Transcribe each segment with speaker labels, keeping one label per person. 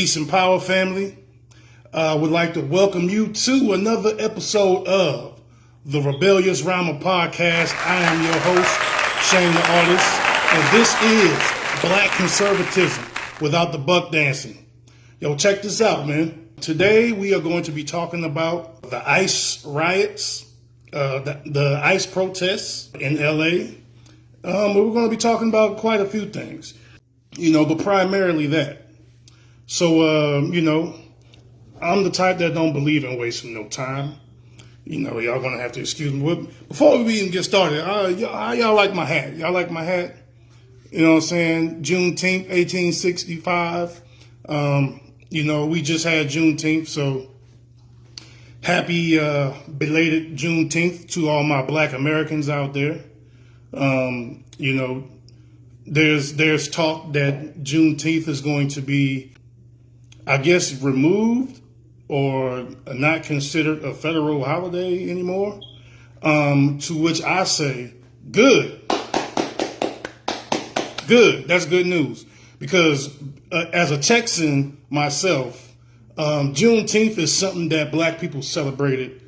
Speaker 1: Peace and power, family. Would like to welcome you to another episode of the Rebellious Rhymer Podcast. I am your host, Shane the Artist, and this is Black Conservatism without the buck dancing. Yo, check this out, man. Today we are going to be talking about the ICE riots, the ICE protests in LA. We're going to be talking about quite a few things, but primarily that. So, I'm the type that don't believe in wasting no time. Y'all gonna have to excuse me. Before we even get started, how y'all like my hat? Y'all like my hat? You know what I'm saying? Juneteenth, 1865. We just had Juneteenth, so happy belated Juneteenth to all my Black Americans out there. There's talk that Juneteenth is going to be, I guess, removed or not considered a federal holiday anymore. To which I say, good. Good. That's good news. Because as a Texan myself, Juneteenth is something that Black people celebrated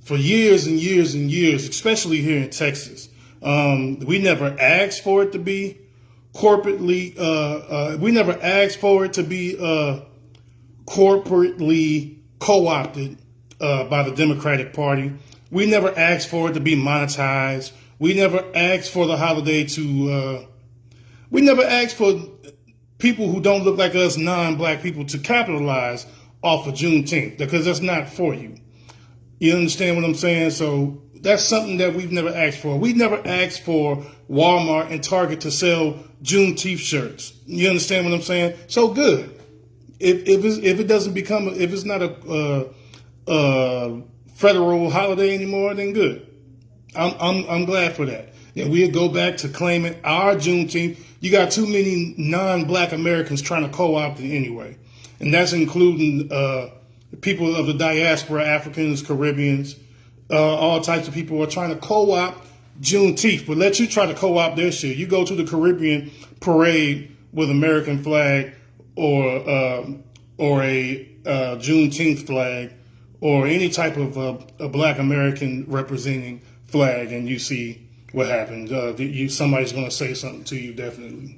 Speaker 1: for years and years and years, especially here in Texas. We never asked for it to be corporately, we never asked for it to be corporately co-opted by the Democratic Party. We never asked for it to be monetized. We never asked for the holiday to, we never asked for people who don't look like us, non-Black people, to capitalize off of Juneteenth, because that's not for you. You understand what I'm saying? So that's something that we've never asked for. We never asked for Walmart and Target to sell Juneteenth shirts. You understand what I'm saying? So good. If it's not a federal holiday anymore, then good. I'm glad for that. Then we'll go back to claiming our Juneteenth. You got too many non-Black Americans trying to co-opt it anyway, and that's including people of the diaspora, Africans, Caribbeans. All types of people are trying to co-opt Juneteenth, but let you try to co-opt their shit. You go to the Caribbean parade with American flag or a Juneteenth flag or any type of a Black American representing flag, and you see what happens. Somebody's going to say something to you, definitely.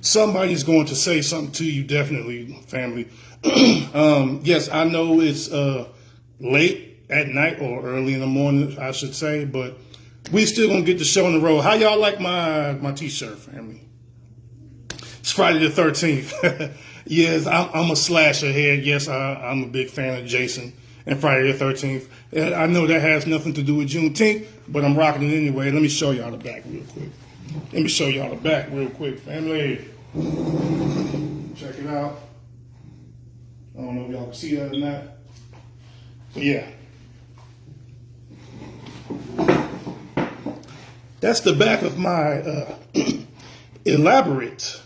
Speaker 1: Somebody's going to say something to you, definitely, family. Yes, I know it's late at night or early in the morning, I should say, but we still gonna get the show on the road. How y'all like my t-shirt, family? It's Friday the 13th. Yes, I'm a slasher head. Yes, I'm a big fan of Jason and Friday the 13th. I know that has nothing to do with Juneteenth, but I'm rocking it anyway. Let me show y'all the back real quick. Family. Check it out. I don't know if y'all can see that or not, but yeah. That's the back of my elaborate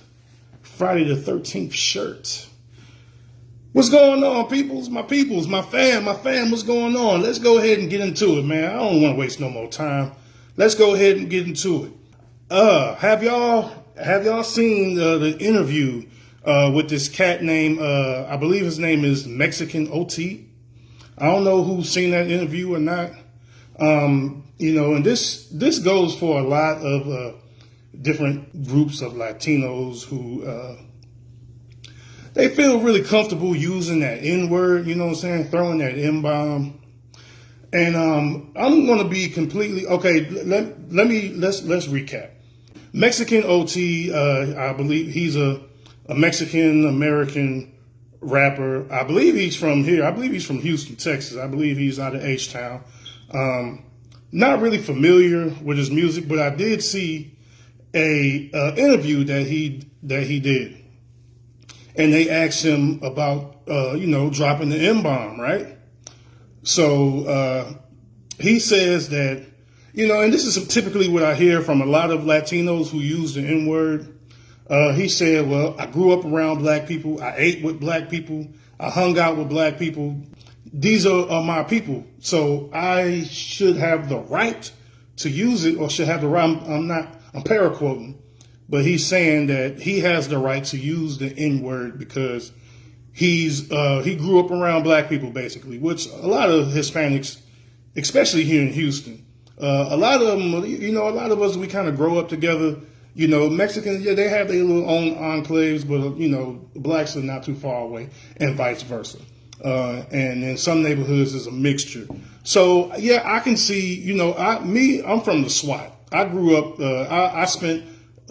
Speaker 1: Friday the 13th shirt. What's going on, peoples? My fam, what's going on? Let's go ahead and get into it, man. I don't want to waste no more time. Let's go ahead and get into it. Have y'all seen the interview with this cat named, I believe his name is Mexican OT? I don't know who's seen that interview or not. And this goes for a lot of different groups of Latinos who they feel really comfortable using that N-word, throwing that N-bomb. And I'm going to be completely okay. Let's recap. Mexican OT, I believe he's a Mexican American rapper. I believe he's from here. I believe he's from Houston, Texas. I believe he's out of H-Town. Not really familiar with his music, but I did see a interview that he did, and they asked him about dropping the N-bomb, right? So he says that and this is typically what I hear from a lot of Latinos who use the N-word. He said, "Well, I grew up around Black people. I ate with Black people. I hung out with Black people. These are my people, so I should have the right to use it, or should have the right." I'm paraquoting, but he's saying that he has the right to use the N-word because he grew up around black people, basically, which a lot of Hispanics, especially here in Houston, a lot of them, a lot of us, we kind of grow up together. Mexicans, yeah, they have their little own enclaves, but blacks are not too far away, and vice versa. And in some neighborhoods, there's a mixture. So yeah, I can see. I'm from the SWAT. I grew up. I spent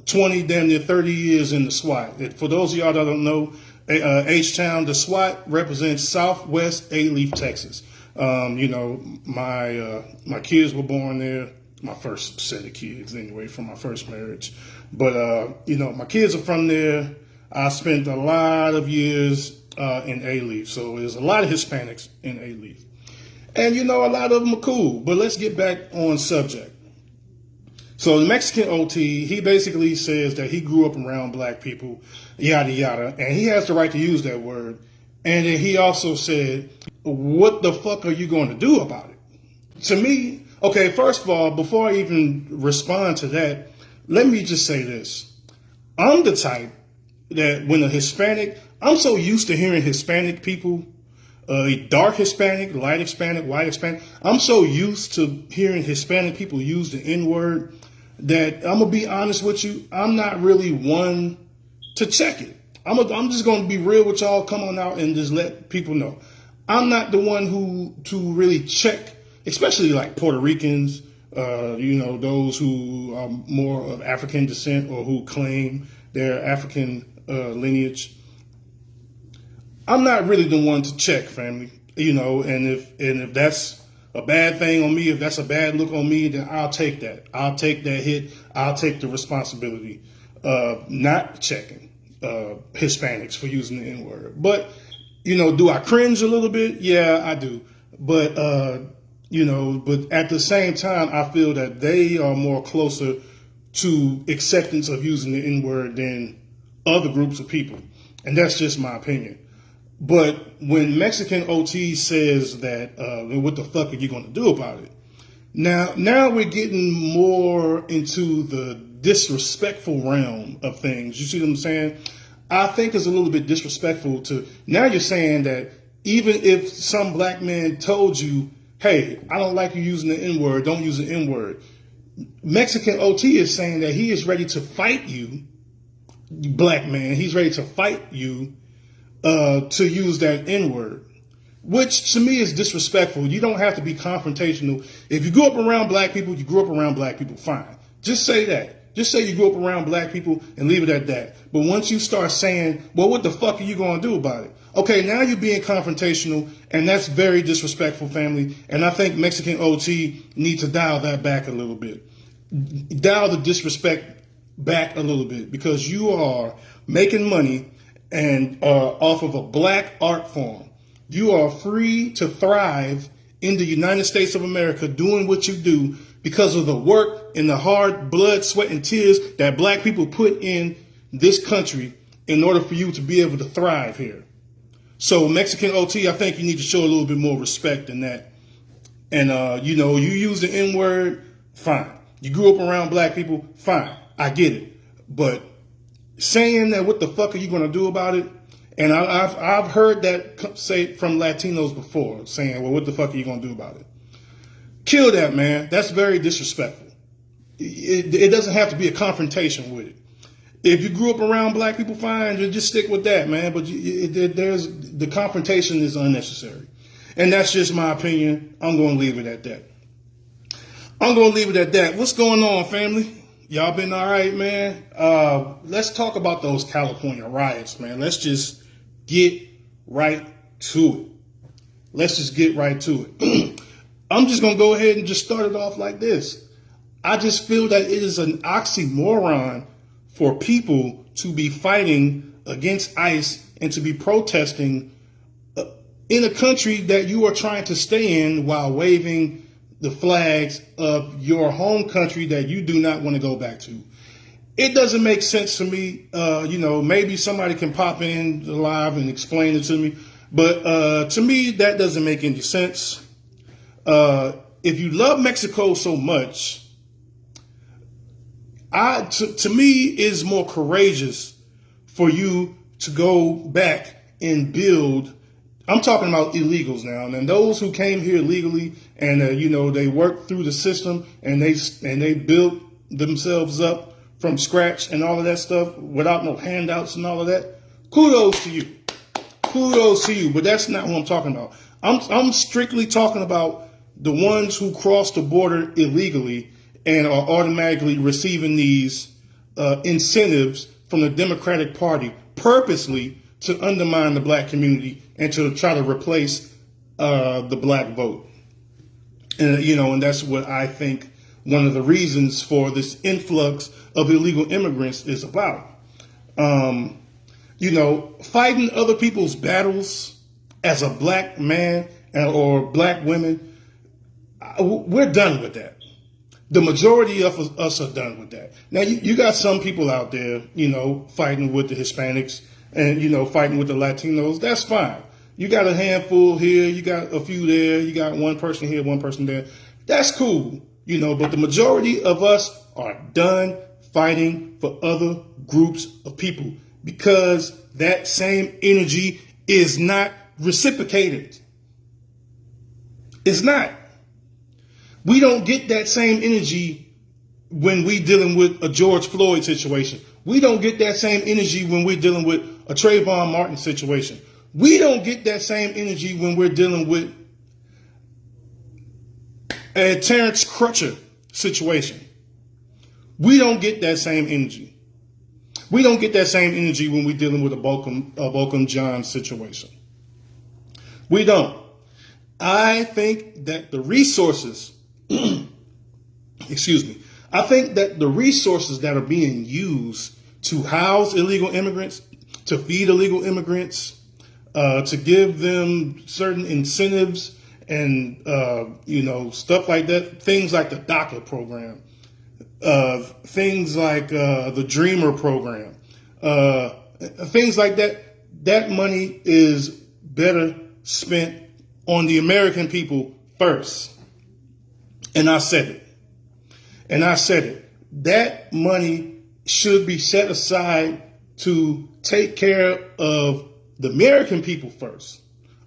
Speaker 1: 20, damn near 30 years in the SWAT. For those of y'all that don't know, H-Town, the SWAT represents Southwest A-Leaf, Texas. My kids were born there. My first set of kids, anyway, from my first marriage. But, my kids are from there. I spent a lot of years in A-Leaf. So there's a lot of Hispanics in A-Leaf. And, a lot of them are cool. But let's get back on subject. So the Mexican OT, he basically says that he grew up around black people, yada, yada. And he has the right to use that word. And then he also said, what the fuck are you going to do about it? To me, okay, first of all, before I even respond to that, let me just say this. I'm the type that when a Hispanic, I'm so used to hearing Hispanic people, dark Hispanic, light Hispanic, white Hispanic. I'm so used to hearing Hispanic people use the N-word that I'm going to be honest with you, I'm not really one to check it. I'm just going to be real with y'all, come on out and just let people know. I'm not the one to really check, especially like Puerto Ricans, those who are more of African descent or who claim their African lineage. I'm not really the one to check, family. And if that's a bad thing on me, if that's a bad look on me, then I'll take that. I'll take that hit. I'll take the responsibility of not checking Hispanics for using the N-word. But, do I cringe a little bit? Yeah, I do. But, but at the same time, I feel that they are more closer to acceptance of using the N-word than other groups of people. And that's just my opinion. But when Mexican OT says that, what the fuck are you going to do about it? Now we're getting more into the disrespectful realm of things. You see what I'm saying? I think it's a little bit disrespectful to, now you're saying that even if some black man told you, hey, I don't like you using the N-word, don't use the N-word. Mexican OT is saying that he is ready to fight you, black man. He's ready to fight you to use that N-word, which to me is disrespectful. You don't have to be confrontational. If you grew up around black people, you grew up around black people, fine. Just say that. Just say you grew up around black people and leave it at that. But once you start saying, well, what the fuck are you going to do about it? Okay, now you're being confrontational, and that's very disrespectful, family. And I think Mexican OT needs to dial that back a little bit. Dial the disrespect back a little bit, because you are making money and off of a black art form. You are free to thrive in the United States of America doing what you do because of the work and the hard blood, sweat, and tears that black people put in this country in order for you to be able to thrive here. So Mexican OT, I think you need to show a little bit more respect than that. And, you use the N-word, fine. You grew up around black people, fine. I get it. But saying that, what the fuck are you going to do about it? And I've heard that say from Latinos before, saying, well, what the fuck are you going to do about it? Kill that, man. That's very disrespectful. It doesn't have to be a confrontation with it. If you grew up around black people, fine, just stick with that, man. But the confrontation is unnecessary. And that's just my opinion. I'm going to leave it at that. What's going on, family? Y'all been all right, man? Let's talk about those California riots, man. Let's just get right to it. I'm just going to go ahead and just start it off like this. I just feel that it is an oxymoron for people to be fighting against ICE and to be protesting in a country that you are trying to stay in while waving the flags of your home country that you do not want to go back to. It doesn't make sense to me. Maybe somebody can pop in live and explain it to me. But to me, that doesn't make any sense. If you love Mexico so much, To me, is more courageous for you to go back and build. I'm talking about illegals now, and those who came here legally, and they worked through the system, and they built themselves up from scratch and all of that stuff without no handouts and all of that. Kudos to you, kudos to you. But that's not what I'm talking about. I'm strictly talking about the ones who cross the border illegally and are automatically receiving these incentives from the Democratic Party purposely to undermine the black community and to try to replace the black vote. And that's what I think one of the reasons for this influx of illegal immigrants is about. Fighting other people's battles as a black man or black women, we're done with that. The majority of us are done with that. Now, you got some people out there, fighting with the Hispanics and, fighting with the Latinos. That's fine. You got a handful here, you got a few there, you got one person here, one person there. That's cool, but the majority of us are done fighting for other groups of people because that same energy is not reciprocated. It's not. We don't get that same energy when we dealing with a George Floyd situation. We don't get that same energy when we're dealing with a Trayvon Martin situation. We don't get that same energy when we're dealing with a Terrence Crutcher situation. We don't get that same energy. We don't get that same energy when we're dealing with a Bolcom John situation. We don't. I think that the resources, I think that the resources that are being used to house illegal immigrants, to feed illegal immigrants, to give them certain incentives and, stuff like that, things like the DACA program, things like the Dreamer program, things like that, that money is better spent on the American people first. And I said it. That money should be set aside to take care of the American people first.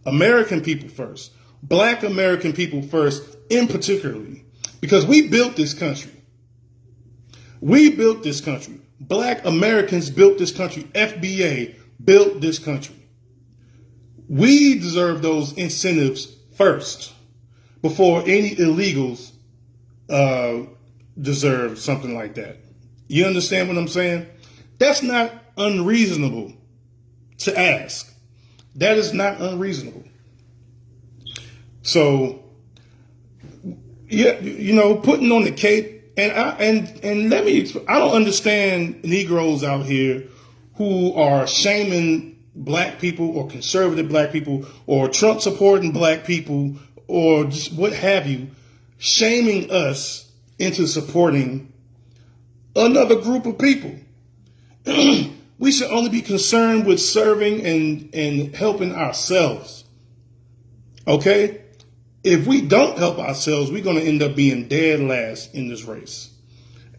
Speaker 1: American people first. Black American people first, in particularly. Because we built this country. We built this country. Black Americans built this country. FBA built this country. We deserve those incentives first before any illegals deserve something like that. You understand what I'm saying? That's not unreasonable to ask. That is not unreasonable. So, yeah, putting on the cape, and let me explain. I don't understand Negroes out here who are shaming black people or conservative black people or Trump supporting black people or just what have you, shaming us into supporting another group of people. We should only be concerned with serving and helping ourselves. Okay? If we don't help ourselves, we're going to end up being dead last in this race.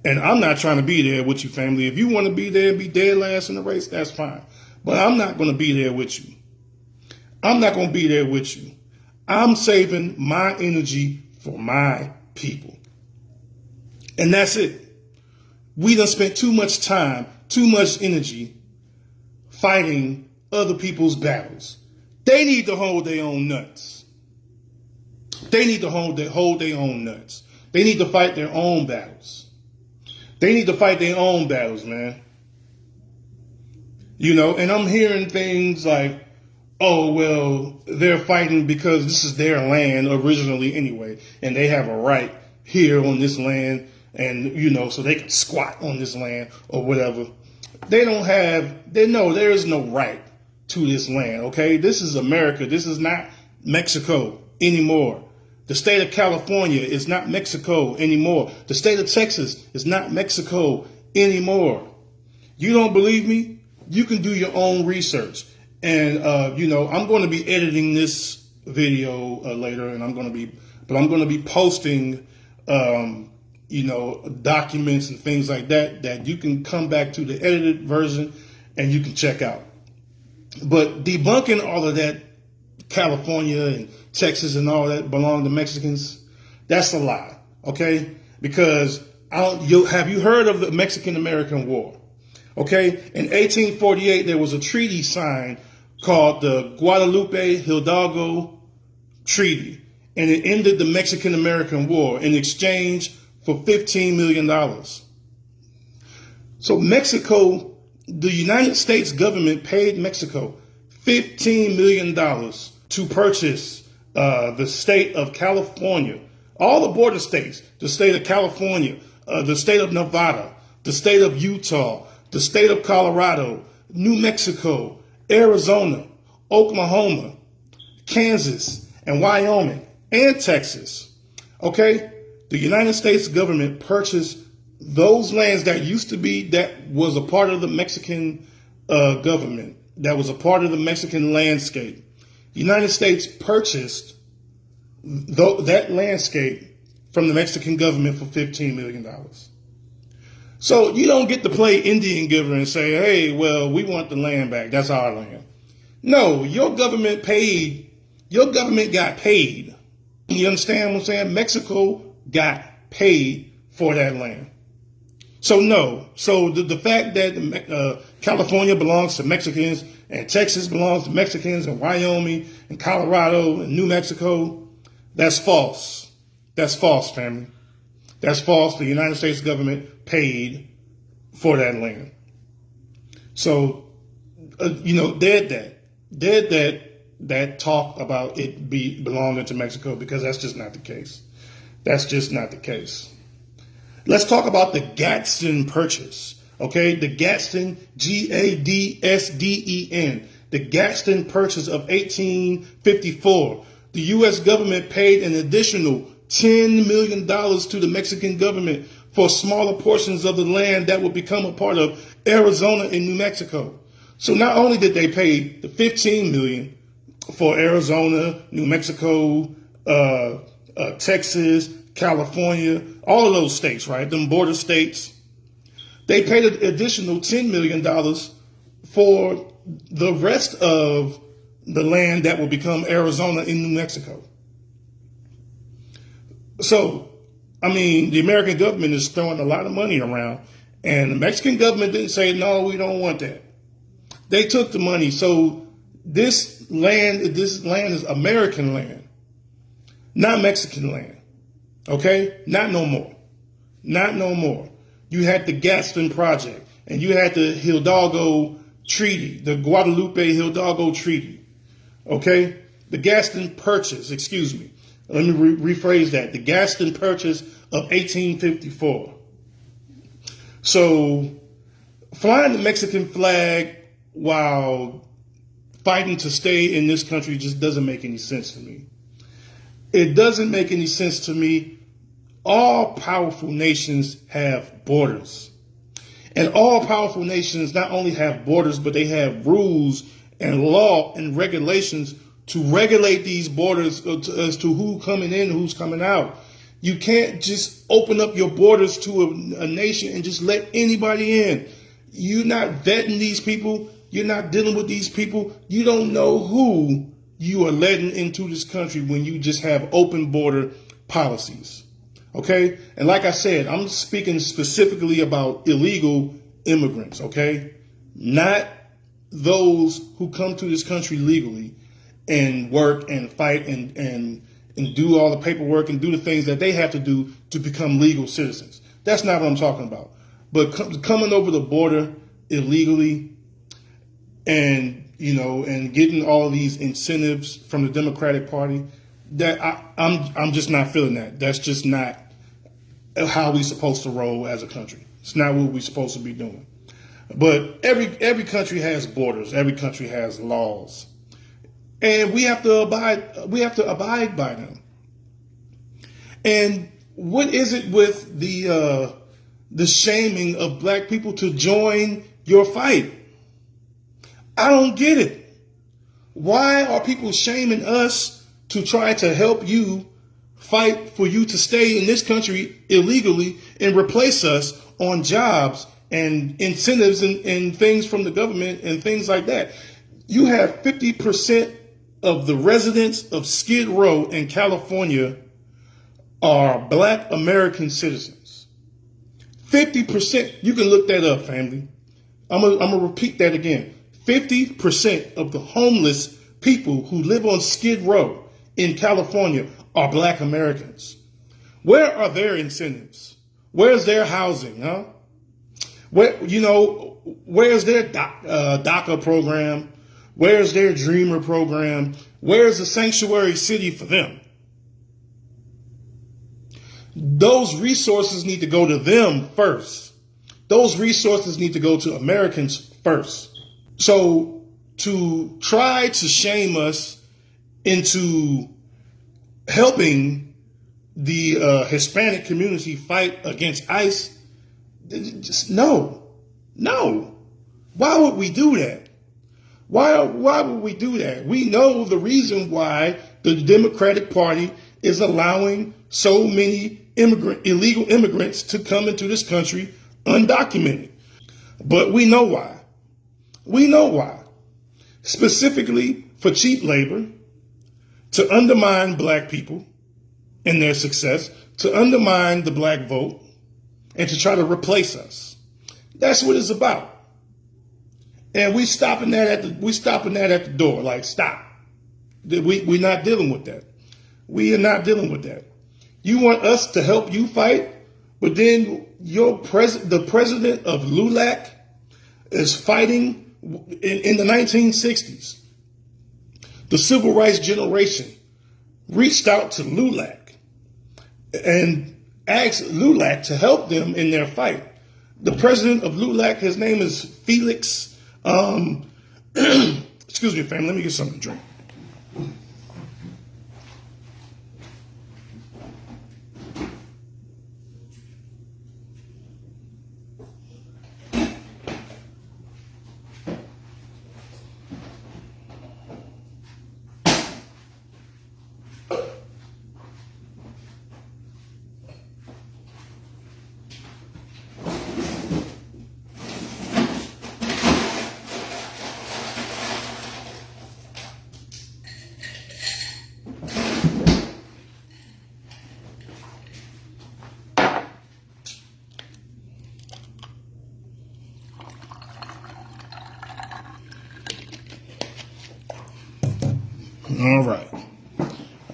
Speaker 1: And I'm not trying to be there with you, family. If you want to be there and be dead last in the race, that's fine. But I'm not going to be there with you. I'm not going to be there with you. I'm saving my energy for my people. And that's it. We done spent too much time, too much energy fighting other people's battles. They need to hold their own nuts. They need to hold their own nuts. They need to fight their own battles. They need to fight their own battles, man. And I'm hearing things like, oh, well, they're fighting because this is their land originally anyway, and they have a right here on this land, and, so they can squat on this land or whatever. There is no right to this land, okay? This is America. This is not Mexico anymore. The state of California is not Mexico anymore. The state of Texas is not Mexico anymore. You don't believe me? You can do your own research. And, I'm going to be editing this video later, and I'm going to be posting documents and things like that that you can come back to the edited version and you can check out. But debunking all of that, California and Texas and all that belong to Mexicans, that's a lie, okay? Because have you heard of the Mexican-American War? Okay, in 1848, there was a treaty signed called the Guadalupe-Hidalgo Treaty, and it ended the Mexican-American War in exchange for $15 million. So Mexico, the United States government paid Mexico $15 million to purchase the state of California, all the border states, the state of California, the state of Nevada, the state of Utah, the state of Colorado, New Mexico, Arizona, Oklahoma, Kansas, and Wyoming, and Texas. Okay? The United States government purchased those lands that was a part of the Mexican government, that was a part of the Mexican landscape. The United States purchased that landscape from the Mexican government for $15 million. So you don't get to play Indian giver and say, hey, well, we want the land back. That's our land. No, your government got paid. You understand what I'm saying? Mexico got paid for that land. So no. So the fact that California belongs to Mexicans and Texas belongs to Mexicans and Wyoming and Colorado and New Mexico, that's false. That's false, family. That's false. The United States government paid for that land. So, dead that talk about it belonging to Mexico, because that's just not the case. That's just not the case. Let's talk about the Gadsden Purchase. Okay, the Gadsden, Gadsden, the Gadsden Purchase of 1854. The U.S. government paid an additional $10 million to the Mexican government for smaller portions of the land that would become a part of Arizona and New Mexico. So not only did they pay the $15 million for Arizona, New Mexico, Texas, California, all of those states, right? Them border states. They paid an additional $10 million for the rest of the land that will become Arizona and New Mexico. So, the American government is throwing a lot of money around, and the Mexican government didn't say, no, we don't want that. They took the money. So this land is American land, not Mexican land. Okay? Not no more. Not no more. You had the Gadsden Project, and you had the Hidalgo Treaty, the Guadalupe-Hidalgo Treaty. Okay? The Gadsden Purchase, excuse me. Let me rephrase that. The Gadsden Purchase of 1854. So, flying the Mexican flag while fighting to stay in this country just doesn't make any sense to me. It doesn't make any sense to me. All powerful nations have borders. And all powerful nations not only have borders, but they have rules and law and regulations to regulate these borders as to who's coming in and who's coming out. You can't just open up your borders to a nation and just let anybody in. You're not vetting these people. You're not dealing with these people. You don't know who you are letting into this country when you just have open border policies. Okay? And like I said, I'm speaking specifically about illegal immigrants, okay? Not those who come to this country legally and work and fight and do all the paperwork and do the things that they have to do to become legal citizens. That's not what I'm talking about. But coming over the border illegally and getting all these incentives from the Democratic Party, that I'm just not feeling that. That's just not how we're supposed to roll as a country. It's not what we're supposed to be doing. But every country has borders. Every country has laws. And we have to abide by them. And what is it with the shaming of black people to join your fight? I don't get it. Why are people shaming us to try to help you fight for you to stay in this country illegally and replace us on jobs and incentives and things from the government and things like that. You have 50% of the residents of Skid Row in California are Black American citizens. 50%. You can look that up, family. I'm gonna repeat that again. 50% of the homeless people who live on Skid Row in California are Black Americans. Where are their incentives? Where's their housing, huh? Where's their DACA program? Where's their Dreamer program? Where's the sanctuary city for them? Those resources need to go to them first. Those resources need to go to Americans first. So to try to shame us into helping the Hispanic community fight against ICE, just no. Why would we do that? Why would we do that? We know the reason why the Democratic Party is allowing so many illegal immigrants to come into this country undocumented. But we know why. We know why. Specifically for cheap labor, to undermine Black people and their success, to undermine the Black vote, and to try to replace us. That's what it's about. And we stopping that at the door. Like, stop. We're not dealing with that. We are not dealing with that. You want us to help you fight, but then the president of LULAC is fighting in the 1960s. The civil rights generation reached out to LULAC and asked LULAC to help them in their fight. The president of LULAC, his name is Felix. Excuse me, fam. Let me get something to drink.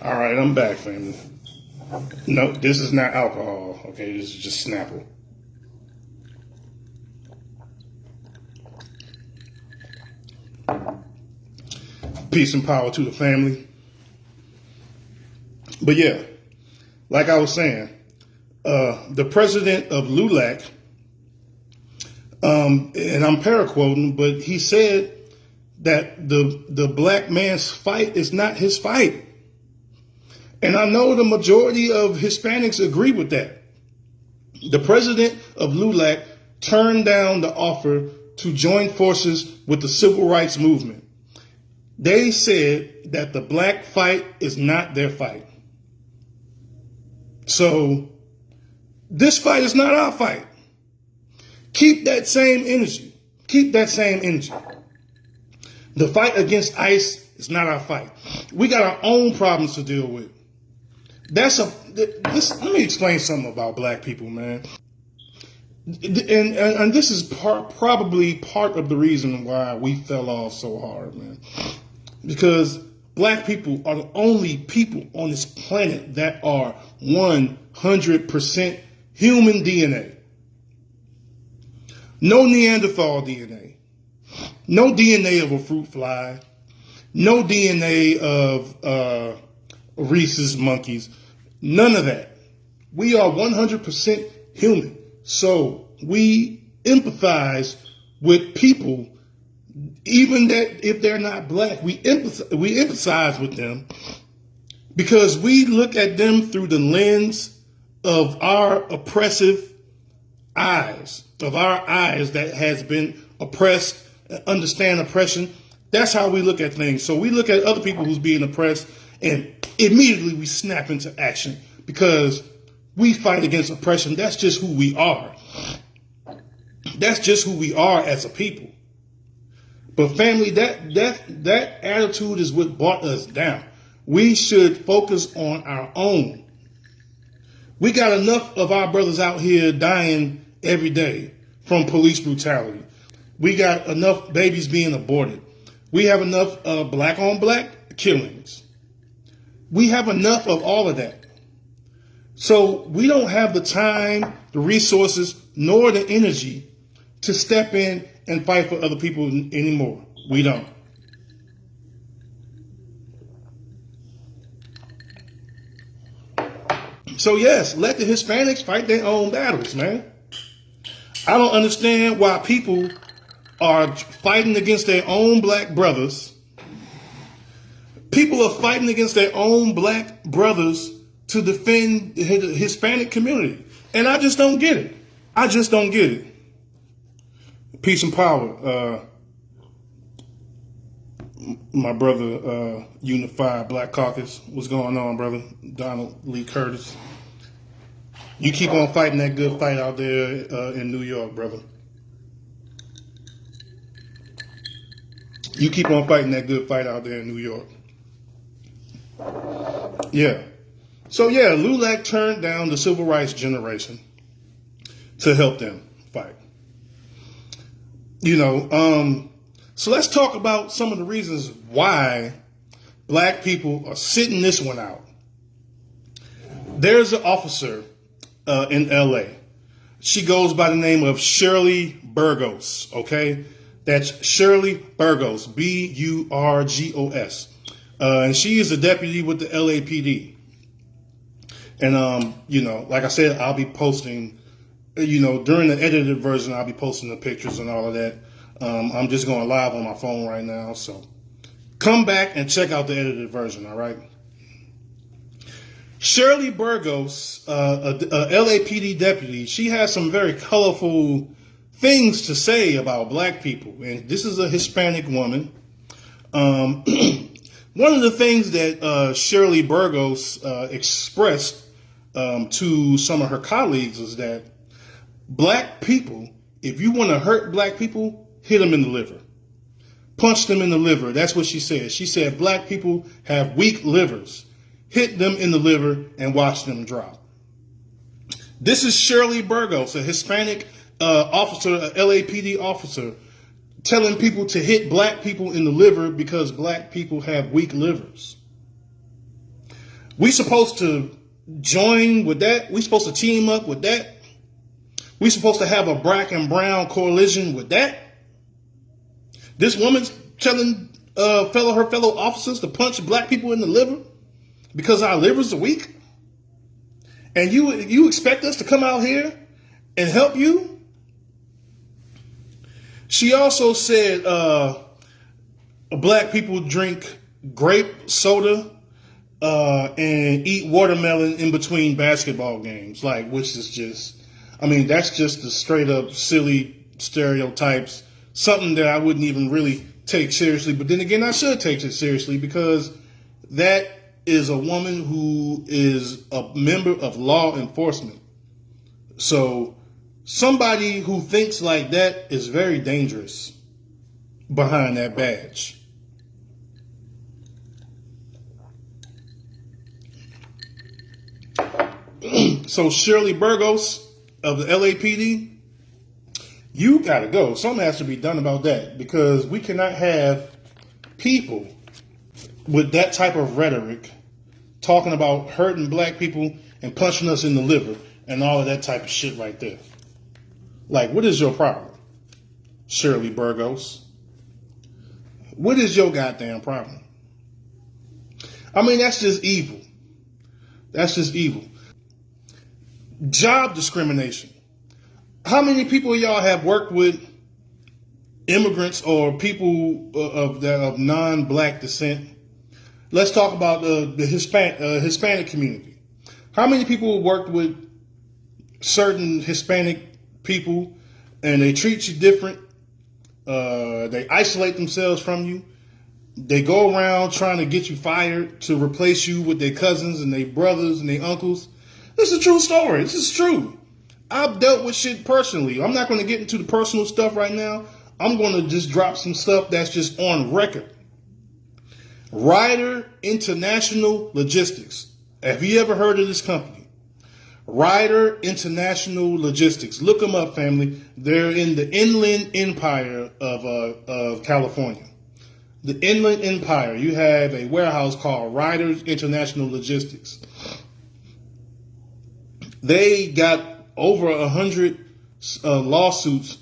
Speaker 1: All right, I'm back, family. No, this is not alcohol, okay? This is just Snapple. Peace and power to the family. But yeah, like I was saying, the president of LULAC, and I'm paraquoting, but he said that the Black man's fight is not his fight. And I know the majority of Hispanics agree with that. The president of LULAC turned down the offer to join forces with the civil rights movement. They said that the Black fight is not their fight. So this fight is not our fight. Keep that same energy. Keep that same energy. The fight against ICE is not our fight. We got our own problems to deal with. Let me explain something about Black people, man. And this is probably part of the reason why we fell off so hard, man. Because Black people are the only people on this planet that are 100% human DNA. No Neanderthal DNA. No DNA of a fruit fly. No DNA of rhesus monkeys. None of that. We are 100% human. So we empathize with people, even that if they're not Black. We empathize with them because we look at them through the lens of our oppressive eyes, that has been oppressed, understand oppression. That's how we look at things. So we look at other people who's being oppressed and immediately we snap into action because we fight against oppression. That's just who we are. That's just who we are as a people. But family, that attitude is what brought us down. We should focus on our own. We got enough of our brothers out here dying every day from police brutality. We got enough babies being aborted. We have enough black on black killings. We have enough of all of that. So we don't have the time, the resources, nor the energy to step in and fight for other people anymore. We don't. So yes, let the Hispanics fight their own battles, man. I don't understand why people are fighting against their own black brothers. People are fighting against their own black brothers to defend the Hispanic community. And I just don't get it. I just don't get it. Peace and power. My brother, Unified Black Caucus. What's going on, brother? Donald Lee Curtis. You keep on fighting that good fight out there in New York, brother. You keep on fighting that good fight out there in New York. Yeah. So yeah, LULAC turned down the civil rights generation to help them fight. So let's talk about some of the reasons why black people are sitting this one out. There's an officer in LA. She goes by the name of Shirley Burgos, okay? That's Shirley Burgos, Burgos. And she is a deputy with the LAPD. And, like I said, I'll be posting, during the edited version, I'll be posting the pictures and all of that. I'm just going live on my phone right now. So come back and check out the edited version, all right? Shirley Burgos, a LAPD deputy, she has some very colorful things to say about black people. And this is a Hispanic woman. One of the things that Shirley Burgos expressed to some of her colleagues is that black people, if you want to hurt black people, hit them in the liver. Punch them in the liver. That's what she said. She said black people have weak livers. Hit them in the liver and watch them drop. This is Shirley Burgos, a Hispanic officer, a LAPD officer, telling people to hit black people in the liver because black people have weak livers. We supposed to join with that? We supposed to team up with that? We supposed to have a black and brown coalition with that? This woman's telling her fellow officers to punch black people in the liver because our livers are weak? And you expect us to come out here and help you? She also said black people drink grape soda and eat watermelon in between basketball games, which is just, that's just the straight up silly stereotypes, something that I wouldn't even really take seriously. But then again, I should take it seriously because that is a woman who is a member of law enforcement. So somebody who thinks like that is very dangerous behind that badge. So Shirley Burgos of the LAPD, you gotta go. Something has to be done about that because we cannot have people with that type of rhetoric talking about hurting black people and punching us in the liver and all of that type of shit right there. What is your problem, Shirley Burgos? What is your goddamn problem? That's just evil. That's just evil. Job discrimination. How many people y'all have worked with immigrants or people of non-black descent? Let's talk about the Hispanic community. How many people worked with certain Hispanic people and they treat you different? They isolate themselves from you. They go around trying to get you fired to replace you with their cousins and their brothers and their uncles. This is a true story. This is true. I've dealt with shit personally. I'm not going to get into the personal stuff right now. I'm going to just drop some stuff that's just on record. Ryder International Logistics. Have you ever heard of this company? Ryder International Logistics. Look them up, family. They're in the Inland Empire of California. The Inland Empire. You have a warehouse called Ryder International Logistics. They got over 100 lawsuits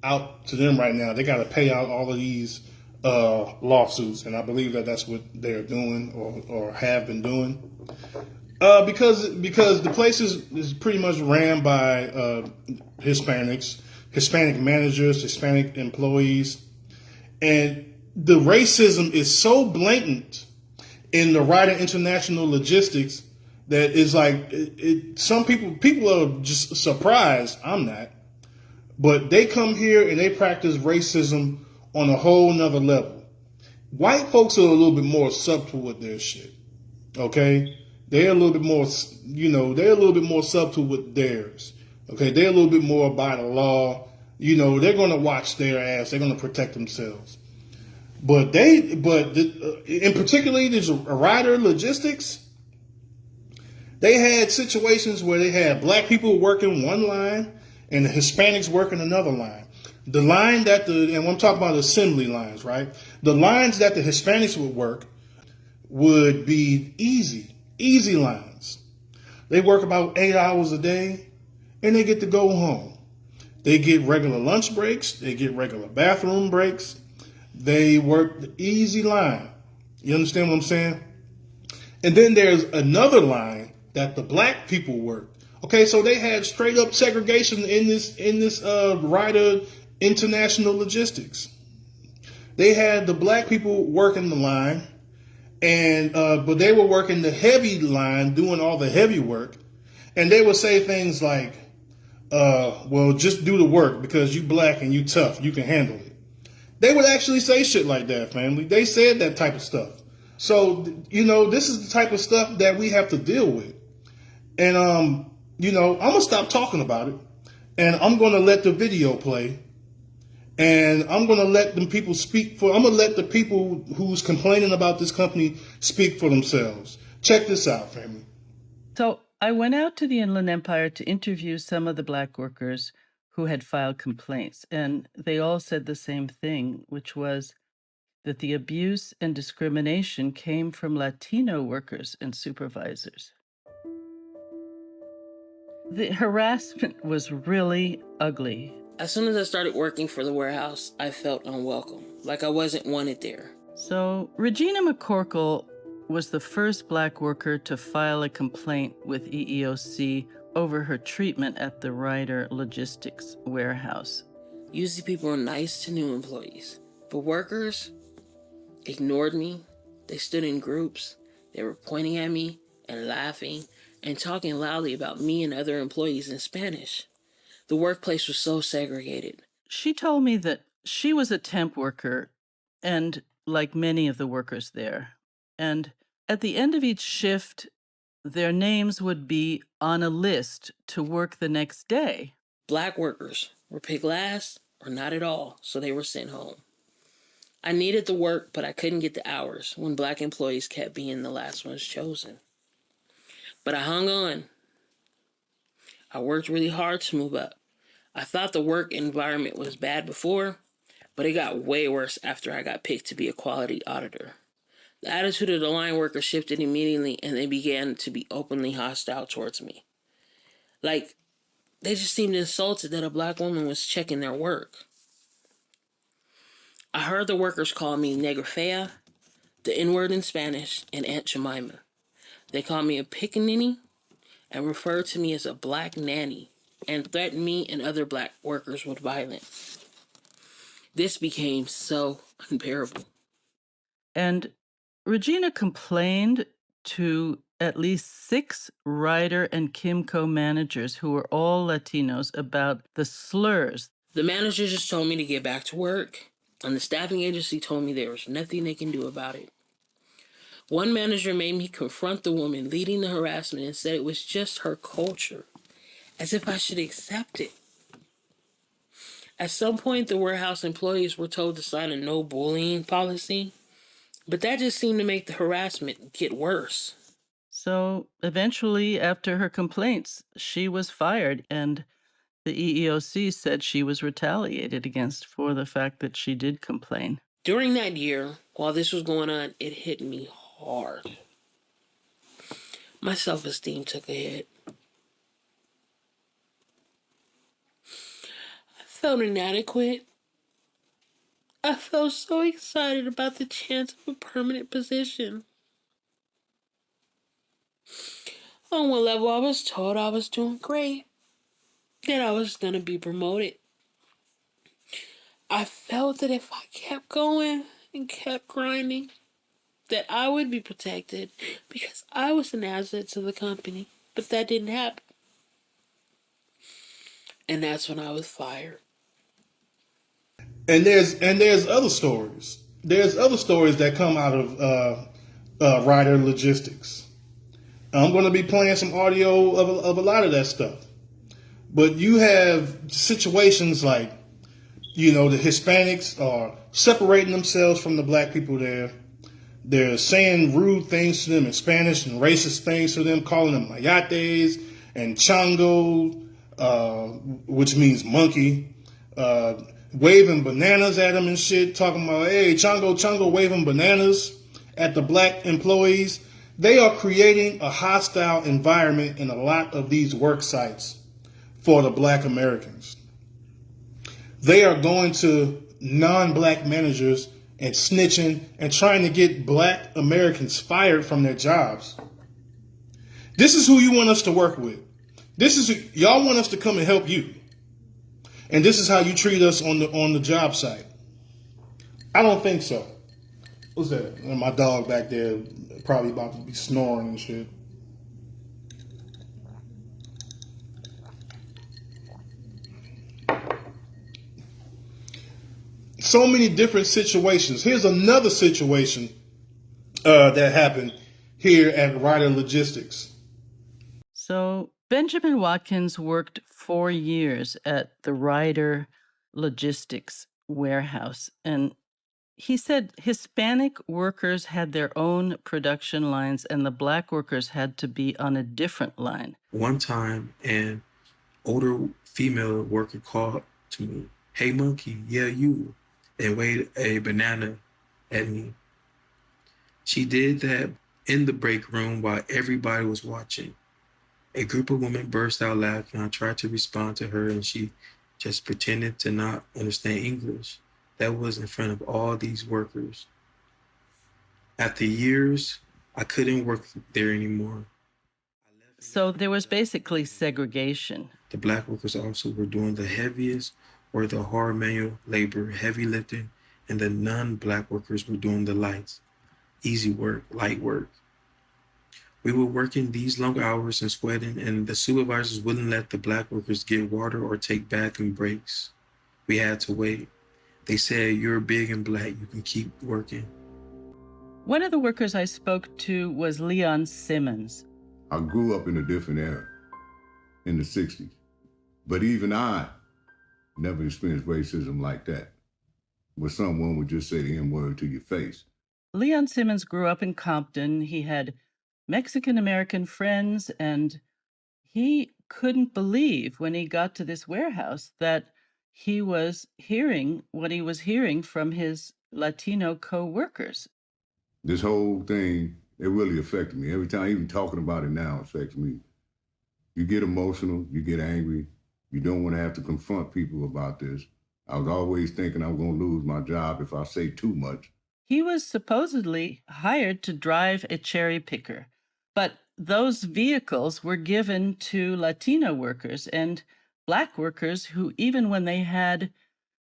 Speaker 1: out to them right now. They got to pay out all of these lawsuits, and I believe that that's what they're doing or have been doing. Because the place is pretty much ran by Hispanics, Hispanic managers, Hispanic employees, and the racism is so blatant in the Ryder International Logistics that is like some people are just surprised. I'm not, but they come here and they practice racism on a whole nother level. White folks are a little bit more subtle with their shit. Okay, they're a little bit more, they're a little bit more subtle with theirs. Okay, they're a little bit more by the law. They're going to watch their ass. They're going to protect themselves. But in particularly this Ryder Logistics, they had situations where they had black people working one line and the Hispanics working another line. The line and I'm talking about assembly lines, right? The lines that the Hispanics would work would be easy lines. They work about 8 hours a day and they get to go home. They get regular lunch breaks. They get regular bathroom breaks. They work the easy line. You understand what I'm saying? And then there's another line that the black people work. Okay, so they had straight up segregation in this Ryder International Logistics. They had the black people working the line, and but they were working the heavy line, doing all the heavy work, and they would say things like, "Well, just do the work because you black and you tough, you can handle it." They would actually say shit like that, family. They said that type of stuff. So, this is the type of stuff that we have to deal with. And, I'm going to stop talking about it. And I'm going to let the video play. And I'm going to let them people I'm going to let the people who's complaining about this company speak for themselves. Check this out, family.
Speaker 2: So I went out to the Inland Empire to interview some of the black workers who had filed complaints, and they all said the same thing, which was that the abuse and discrimination came from Latino workers and supervisors. The harassment was really ugly.
Speaker 3: As soon as I started working for the warehouse, I felt unwelcome, like I wasn't wanted there.
Speaker 2: So Regina McCorkle was the first black worker to file a complaint with EEOC over her treatment at the Ryder Logistics warehouse.
Speaker 3: Usually people are nice to new employees, but workers ignored me. They stood in groups. They were pointing at me and laughing and talking loudly about me and other employees in Spanish. The workplace was so segregated.
Speaker 2: She told me that she was a temp worker, and like many of the workers there. And at the end of each shift, their names would be on a list to work the next day.
Speaker 3: Black workers were picked last or not at all, so they were sent home. I needed the work, but I couldn't get the hours when black employees kept being the last ones chosen. But I hung on. I worked really hard to move up. I thought the work environment was bad before, but it got way worse after I got picked to be a quality auditor. The attitude of the line workers shifted immediately, and they began to be openly hostile towards me. Like, they just seemed insulted that a black woman was checking their work. I heard the workers call me Negra Fea, the N-word in Spanish, and Aunt Jemima. They called me a pickaninny and referred to me as a black nanny and threatened me and other black workers with violence. This became so unbearable.
Speaker 2: And Regina complained to at least 6 Ryder and Kimco managers who were all Latinos about the slurs.
Speaker 3: The manager just told me to get back to work. and the staffing agency told me there was nothing they can do about it. One manager made me confront the woman leading the harassment and said it was just her culture, as if I should accept it. At some point, the warehouse employees were told to sign a no bullying policy, but that just seemed to make the harassment get worse.
Speaker 2: So eventually, after her complaints, she was fired, and the EEOC said she was retaliated against for the fact that she did complain.
Speaker 3: During that year, while this was going on, it hit me hard. My self-esteem took a hit. I felt inadequate. I felt so excited about the chance of a permanent position. On one level, I was told I was doing great, that I was going to be promoted. I felt that if I kept going and kept grinding, that I would be protected because I was an asset to the company. But that didn't happen. And that's when I was fired.
Speaker 1: And there's other stories. There's other stories that come out of Ryder Logistics. I'm going to be playing some audio of a lot of that stuff. But you have situations like, the Hispanics are separating themselves from the black people there. They're saying rude things to them in Spanish and racist things to them, calling them mayates and chango, which means monkey, waving bananas at them and shit, talking about, hey, chango, chango, waving bananas at the black employees. They are creating a hostile environment in a lot of these work sites for the black Americans. They are going to non-black managers and snitching and trying to get black Americans fired from their jobs. This is who you want us to work with. Y'all want us to come and help you. And this is how you treat us on the job site. I don't think so. What's that? My dog back there probably about to be snoring and shit. So many different situations. Here's another situation that happened here at Ryder Logistics.
Speaker 2: So Benjamin Watkins worked 4 years at the Ryder Logistics warehouse, and he said Hispanic workers had their own production lines and the black workers had to be on a different line.
Speaker 4: One time, an older female worker called to me, "Hey, monkey, yeah, you," and waved a banana at me. She did that in the break room while everybody was watching. A group of women burst out laughing. I tried to respond to her, and she just pretended to not understand English. That was in front of all these workers. After years, I couldn't work there anymore.
Speaker 2: So there was basically segregation.
Speaker 4: The black workers also were doing the heaviest or the hard manual labor, heavy lifting, and the non-black workers were doing the lights, easy work, light work. We were working these long hours and sweating, and the supervisors wouldn't let the black workers get water or take bathroom breaks. We had to wait. They said, "You're big and black, you can keep working."
Speaker 2: One of the workers I spoke to was Leon Simmons.
Speaker 5: I grew up in a different era, in the 60s. But even I never experienced racism like that, where someone would just say the N-word to your face.
Speaker 2: Leon Simmons grew up in Compton. He had Mexican-American friends, and he couldn't believe when he got to this warehouse that he was hearing what he was hearing from his Latino co-workers.
Speaker 5: This whole thing, it really affected me. Every time, even talking about it now affects me. You get emotional, you get angry. You don't want to have to confront people about this. I was always thinking I'm going to lose my job if I say too much.
Speaker 2: He was supposedly hired to drive a cherry picker, but those vehicles were given to Latino workers and black workers who, even when they had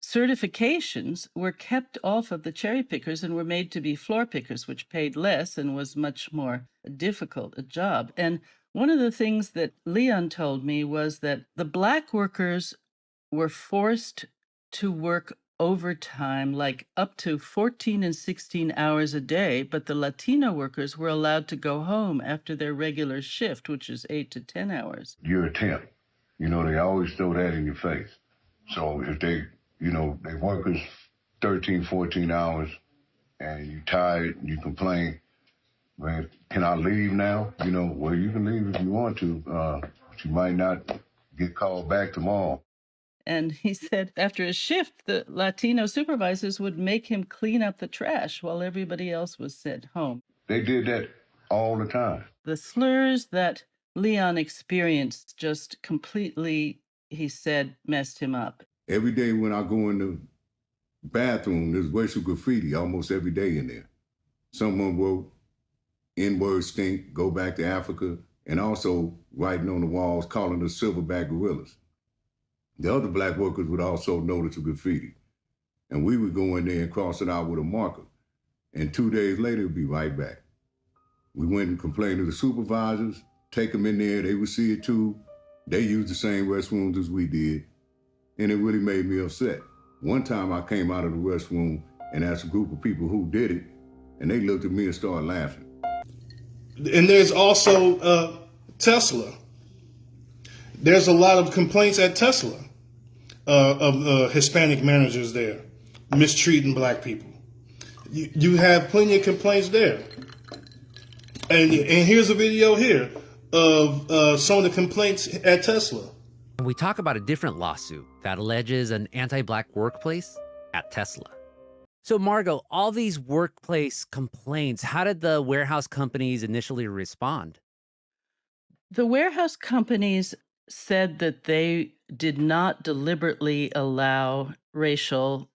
Speaker 2: certifications, were kept off of the cherry pickers and were made to be floor pickers, which paid less and was much more difficult a job. And one of the things that Leon told me was that the black workers were forced to work overtime, like up to 14 and 16 hours a day, but the Latino workers were allowed to go home after their regular shift, which is 8 to 10 hours.
Speaker 5: You're a temp. You know, they always throw that in your face. So if they, they work us 13, 14 hours and you tired, you complain, man, can I leave now? Well, you can leave if you want to, but you might not get called back tomorrow.
Speaker 2: And he said after his shift, the Latino supervisors would make him clean up the trash while everybody else was sent home.
Speaker 5: They did that all the time.
Speaker 2: The slurs that Leon experienced just completely, he said, messed him up.
Speaker 5: Every day when I go in the bathroom, there's racial graffiti almost every day in there. Someone wrote, N-word stink, go back to Africa, and also writing on the walls calling us silverback gorillas. The other black workers would also notice the graffiti. And we would go in there and cross it out with a marker. And 2 days later, it'd be right back. We went and complained to the supervisors, take them in there, they would see it too. They used the same restrooms as we did. And it really made me upset. One time I came out of the restroom and asked a group of people who did it, and they looked at me and started laughing.
Speaker 1: And there's also Tesla. There's a lot of complaints at Tesla of Hispanic managers there mistreating black people. You have plenty of complaints there. And here's a video here of some of the complaints at Tesla.
Speaker 6: We talk about a different lawsuit that alleges an anti-black workplace at Tesla. So Margot, all these workplace complaints, how did the warehouse companies initially respond?
Speaker 2: The warehouse companies said that they did not deliberately allow racial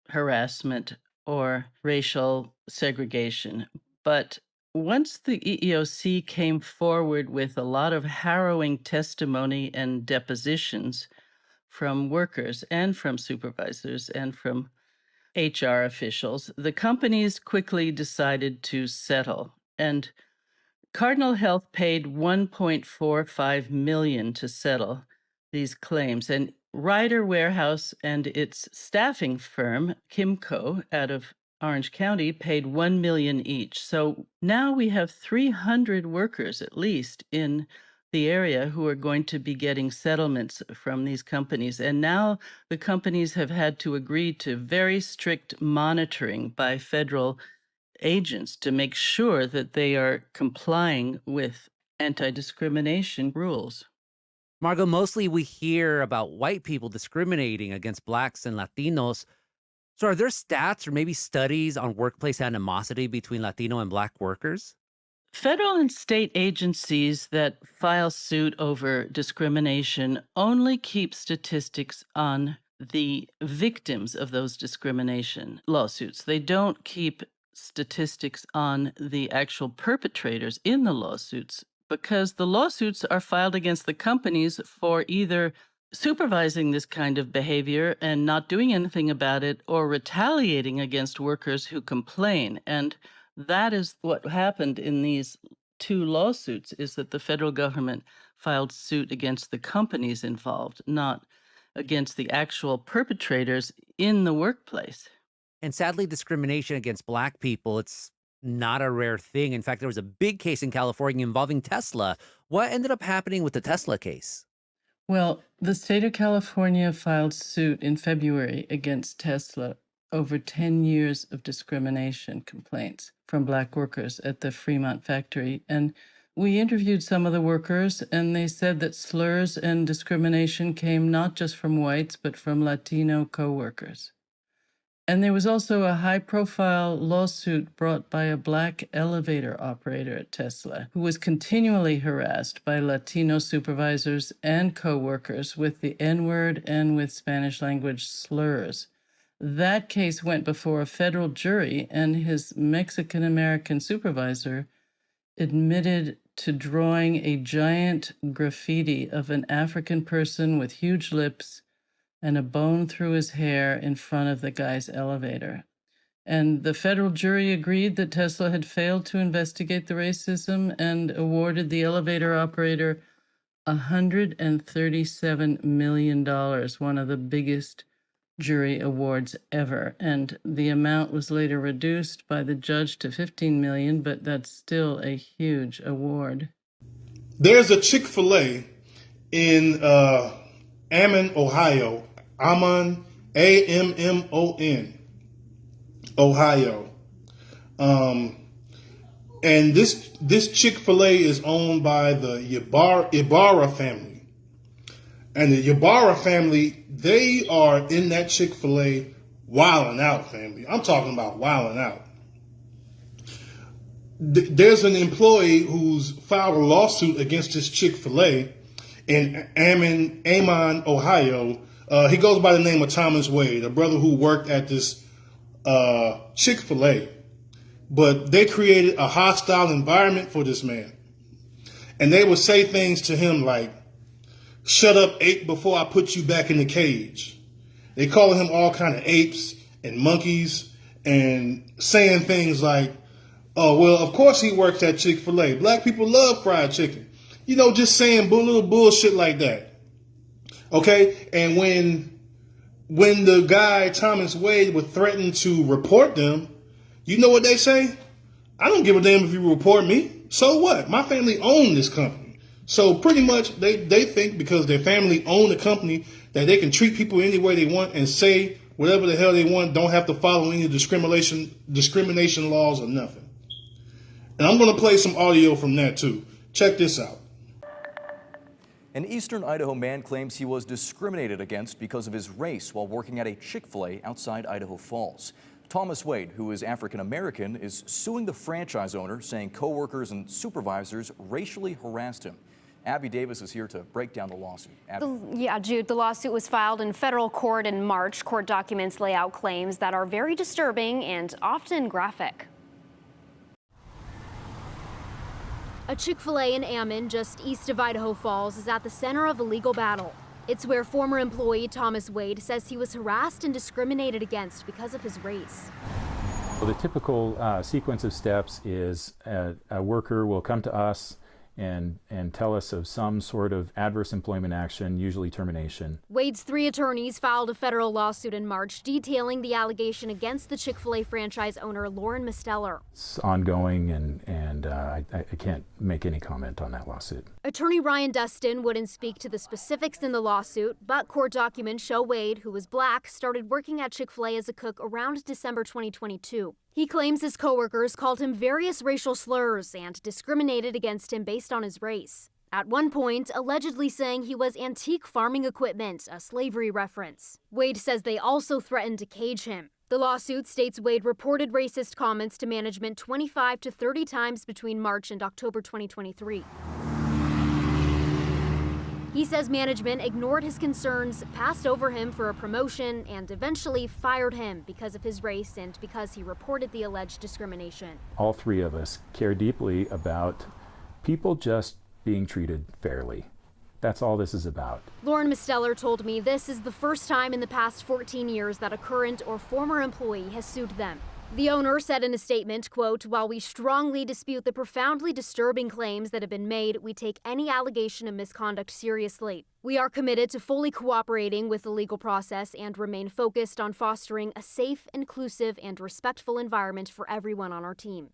Speaker 2: harassment or racial segregation. But once the EEOC came forward with a lot of harrowing testimony and depositions from workers and from supervisors and from HR officials, the companies quickly decided to settle. And Cardinal Health paid $1.45 million to settle these claims. And Ryder Warehouse and its staffing firm, Kimco, out of Orange County, paid $1 million each. So now we have 300 workers at least in the area who are going to be getting settlements from these companies. And now the companies have had to agree to very strict monitoring by federal agents to make sure that they are complying with anti-discrimination rules.
Speaker 6: Margot, mostly we hear about white people discriminating against blacks and Latinos. So are there stats or maybe studies on workplace animosity between Latino and black workers?
Speaker 2: Federal and state agencies that file suit over discrimination only keep statistics on the victims of those discrimination lawsuits. They don't keep statistics on the actual perpetrators in the lawsuits because the lawsuits are filed against the companies for either supervising this kind of behavior and not doing anything about it or retaliating against workers who complain. And that is what happened in these two lawsuits, is that the federal government filed suit against the companies involved, not against the actual perpetrators in the workplace.
Speaker 6: And sadly, discrimination against black people, it's not a rare thing. In fact, there was a big case in California involving Tesla. What ended up happening with the Tesla case?
Speaker 2: Well, the state of California filed suit in February against Tesla over 10 years of discrimination complaints from black workers at the Fremont factory. And we interviewed some of the workers, and they said that slurs and discrimination came not just from whites, but from Latino co-workers. And there was also a high-profile lawsuit brought by a black elevator operator at Tesla who was continually harassed by Latino supervisors and co-workers with the N-word and with Spanish language slurs. That case went before a federal jury, and his Mexican-American supervisor admitted to drawing a giant graffiti of an African person with huge lips and a bone through his hair in front of the guy's elevator. And the federal jury agreed that Tesla had failed to investigate the racism and awarded the elevator operator $137 million, one of the biggest jury awards ever. And the amount was later reduced by the judge to $15 million, but that's still a huge award.
Speaker 1: There's a Chick-fil-A in Ammon, Ohio. Ammon, Ammon, Ohio. And this Chick-fil-A is owned by the Ibarra family. And the Ibarra family, they are in that Chick-fil-A wilding out, family. I'm talking about wilding out. There's an employee who's filed a lawsuit against this Chick-fil-A in Ammon, Ohio. He goes by the name of Thomas Wade, a brother who worked at this Chick-fil-A. But they created a hostile environment for this man. And they would say things to him like, "Shut up, ape, before I put you back in the cage." They call him all kind of apes and monkeys and saying things like, "Oh, well, of course he works at Chick-fil-A. Black people love fried chicken." You know, just saying little bullshit like that. Okay? And when the guy, Thomas Wade, would threaten to report them, you know what they say? "I don't give a damn if you report me. So what? My family owned this company." So pretty much they think because their family owned a company that they can treat people any way they want and say whatever the hell they want, don't have to follow any discrimination laws or nothing. And I'm going to play some audio from that too. Check this out.
Speaker 7: An eastern Idaho man claims he was discriminated against because of his race while working at a Chick-fil-A outside Idaho Falls. Thomas Wade, who is African American, is suing the franchise owner, saying coworkers and supervisors racially harassed him. Abby Davis is here to break down the lawsuit.
Speaker 8: Yeah, Jude, the lawsuit was filed in federal court in March. Court documents lay out claims that are very disturbing and often graphic. A Chick-fil-A in Ammon, just east of Idaho Falls, is at the center of a legal battle. It's where former employee Thomas Wade says he was harassed and discriminated against because of his race.
Speaker 9: Well, the typical sequence of steps is a worker will come to us and tell us of some sort of adverse employment action, usually termination.
Speaker 8: Wade's 3 attorneys filed a federal lawsuit in March detailing the allegation against the Chick-fil-A franchise owner Lauren Misteller.
Speaker 9: It's ongoing, and I can't make any comment on that lawsuit.
Speaker 8: Attorney Ryan Dustin wouldn't speak to the specifics in the lawsuit, but court documents show Wade, who was black, started working at Chick-fil-A as a cook around December 2022. He claims his coworkers called him various racial slurs and discriminated against him based on his race. At one point, allegedly saying he was antique farming equipment, a slavery reference. Wade says they also threatened to cage him. The lawsuit states Wade reported racist comments to management 25 to 30 times between March and October 2023. He says management ignored his concerns, passed over him for a promotion, and eventually fired him because of his race and because he reported the alleged discrimination.
Speaker 9: All 3 of us care deeply about people just being treated fairly. That's all this is about.
Speaker 8: Lauren Misteller told me this is the first time in the past 14 years that a current or former employee has sued them. The owner said in a statement, quote, "While we strongly dispute the profoundly disturbing claims that have been made, we take any allegation of misconduct seriously. We are committed to fully cooperating with the legal process and remain focused on fostering a safe, inclusive, and respectful environment for everyone on our team."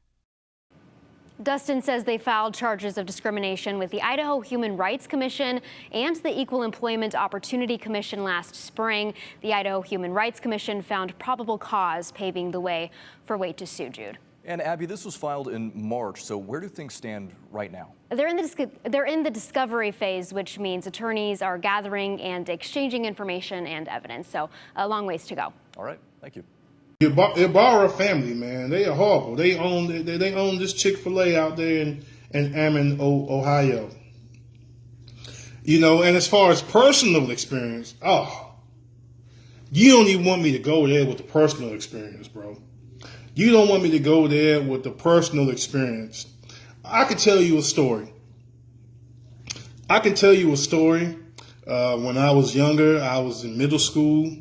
Speaker 8: Dustin says they filed charges of discrimination with the Idaho Human Rights Commission and the Equal Employment Opportunity Commission last spring. The Idaho Human Rights Commission found probable cause, paving the way for Wade to sue, Jude.
Speaker 7: And Abby, this was filed in March, so where do things stand right now?
Speaker 8: They're in the discovery phase, which means attorneys are gathering and exchanging information and evidence. So a long ways to go.
Speaker 7: All right, thank you.
Speaker 1: Ibarra family, man, they are horrible. They own this Chick-fil-A out there in Ammon, Ohio. You know, and as far as personal experience, you don't even want me to go there with the personal experience, bro. You don't want me to go there with the personal experience. I could tell you a story. When I was younger, I was in middle school.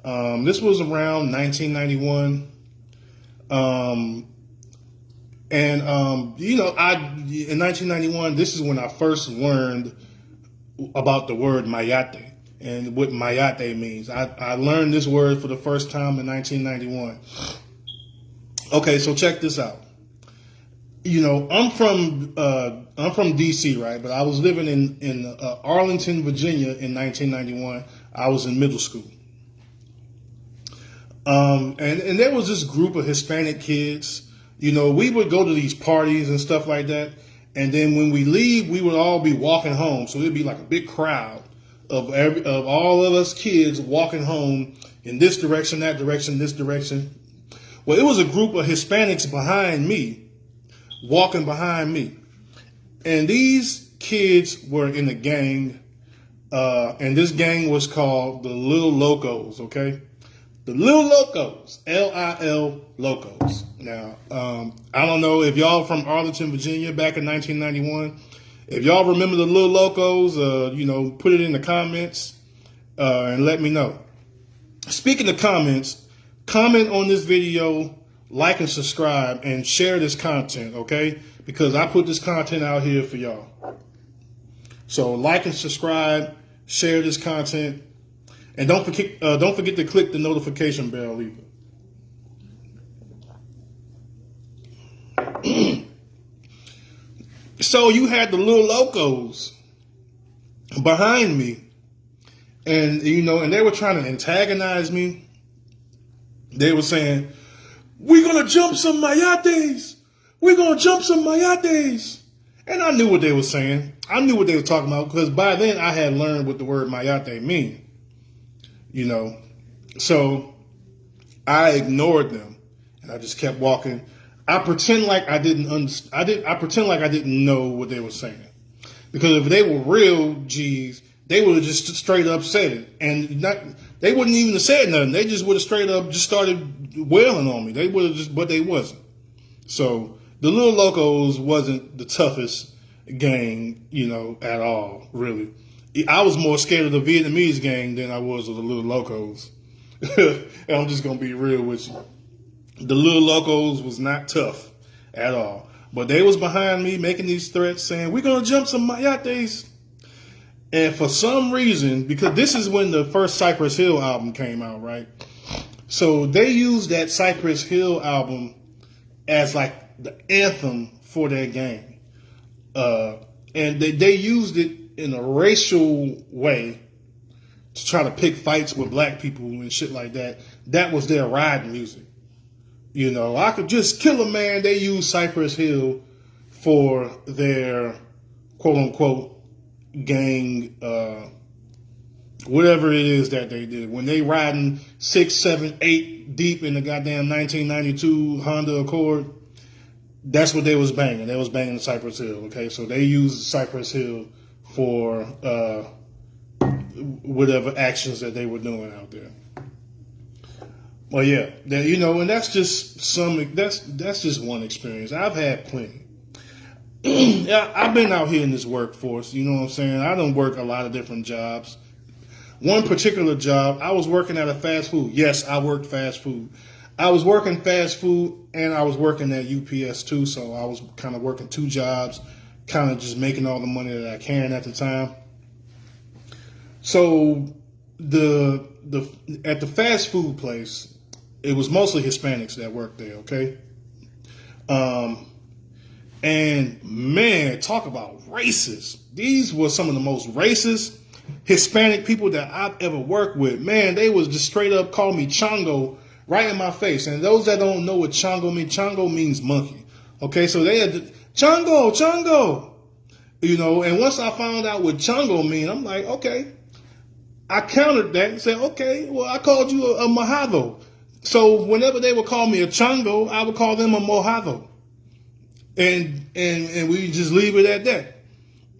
Speaker 1: This was around 1991. In 1991, this is when I first learned about the word mayate. and what mayate means. I learned this word for the first time in 1991. Okay, so check this out. You know, I'm from DC, right? But I was living in Arlington, Virginia in 1991. I was in middle school. And there was this group of Hispanic kids. You know, we would go to these parties and stuff like that. And then when we leave, we would all be walking home. So it'd be like a big crowd of all of us kids walking home in this direction, that direction, this direction. Well, it was a group of Hispanics behind me, walking behind me. And these kids were in a gang. And this gang was called the Little Locos, okay? The Little Locos, L-I-L Locos. Now, I don't know if y'all from Arlington, Virginia back in 1991. If y'all remember the Little Locos, you know, put it in the comments and let me know. Speaking of comments, comment on this video, like and subscribe, and share this content, okay? Because I put this content out here for y'all. So like and subscribe, share this content. And don't forget to click the notification bell either. So you had the Little Locos behind me, and you know, and they were trying to antagonize me. They were saying, "We're gonna jump some mayates. We're gonna jump some mayates." And I knew what they were saying. I knew what they were talking about because by then I had learned what the word mayate mean. You know, so I ignored them and I just kept walking. I pretend like I didn't I pretend like I didn't know what they were saying, because if they were real G's, they would have just straight up said it, and they wouldn't even have said nothing. They just would have straight up just started wailing on me. They would have just, but they wasn't. So the Little Locos wasn't the toughest gang, you know, at all, really. I was more scared of the Vietnamese gang than I was of the Little Locos. And I'm just going to be real with you. The Little Locos was not tough at all. But they was behind me making these threats saying, "We're going to jump some mayates." And for some reason, because this is when the first Cypress Hill album came out, right? So they used that Cypress Hill album as like the anthem for their gang. And they used it in a racial way to try to pick fights with black people and shit like that. That was their ride music. You know, I could just kill a man. They used Cypress Hill for their quote unquote gang, whatever it is that they did. When they riding 6, 7, 8 deep in the goddamn 1992 Honda Accord, that's what they was banging. They was banging Cypress Hill. Okay, so they used Cypress Hill for whatever actions that they were doing out there. Well, yeah, you know, and that's just that's just one experience. I've had plenty. Yeah, I've been out here in this workforce. You know what I'm saying? I don't work a lot of different jobs. One particular job, I was working at a fast food. Yes, I worked fast food. I was working fast food and I was working at UPS too. So I was kind of working 2 jobs, kind of just making all the money that I can at the time. So at the fast food place, it was mostly Hispanics that worked there, okay? And man, talk about racist. These were some of the most racist Hispanic people that I've ever worked with. Man, they was just straight up call me Chongo right in my face. And those that don't know what Chongo means monkey. Okay, so they had Chongo. You know, and once I found out what Chongo mean, I'm like, okay. I countered that and said, okay, well, I called you a mojado. So whenever they would call me a Chongo, I would call them a mojado. And we just leave it at that.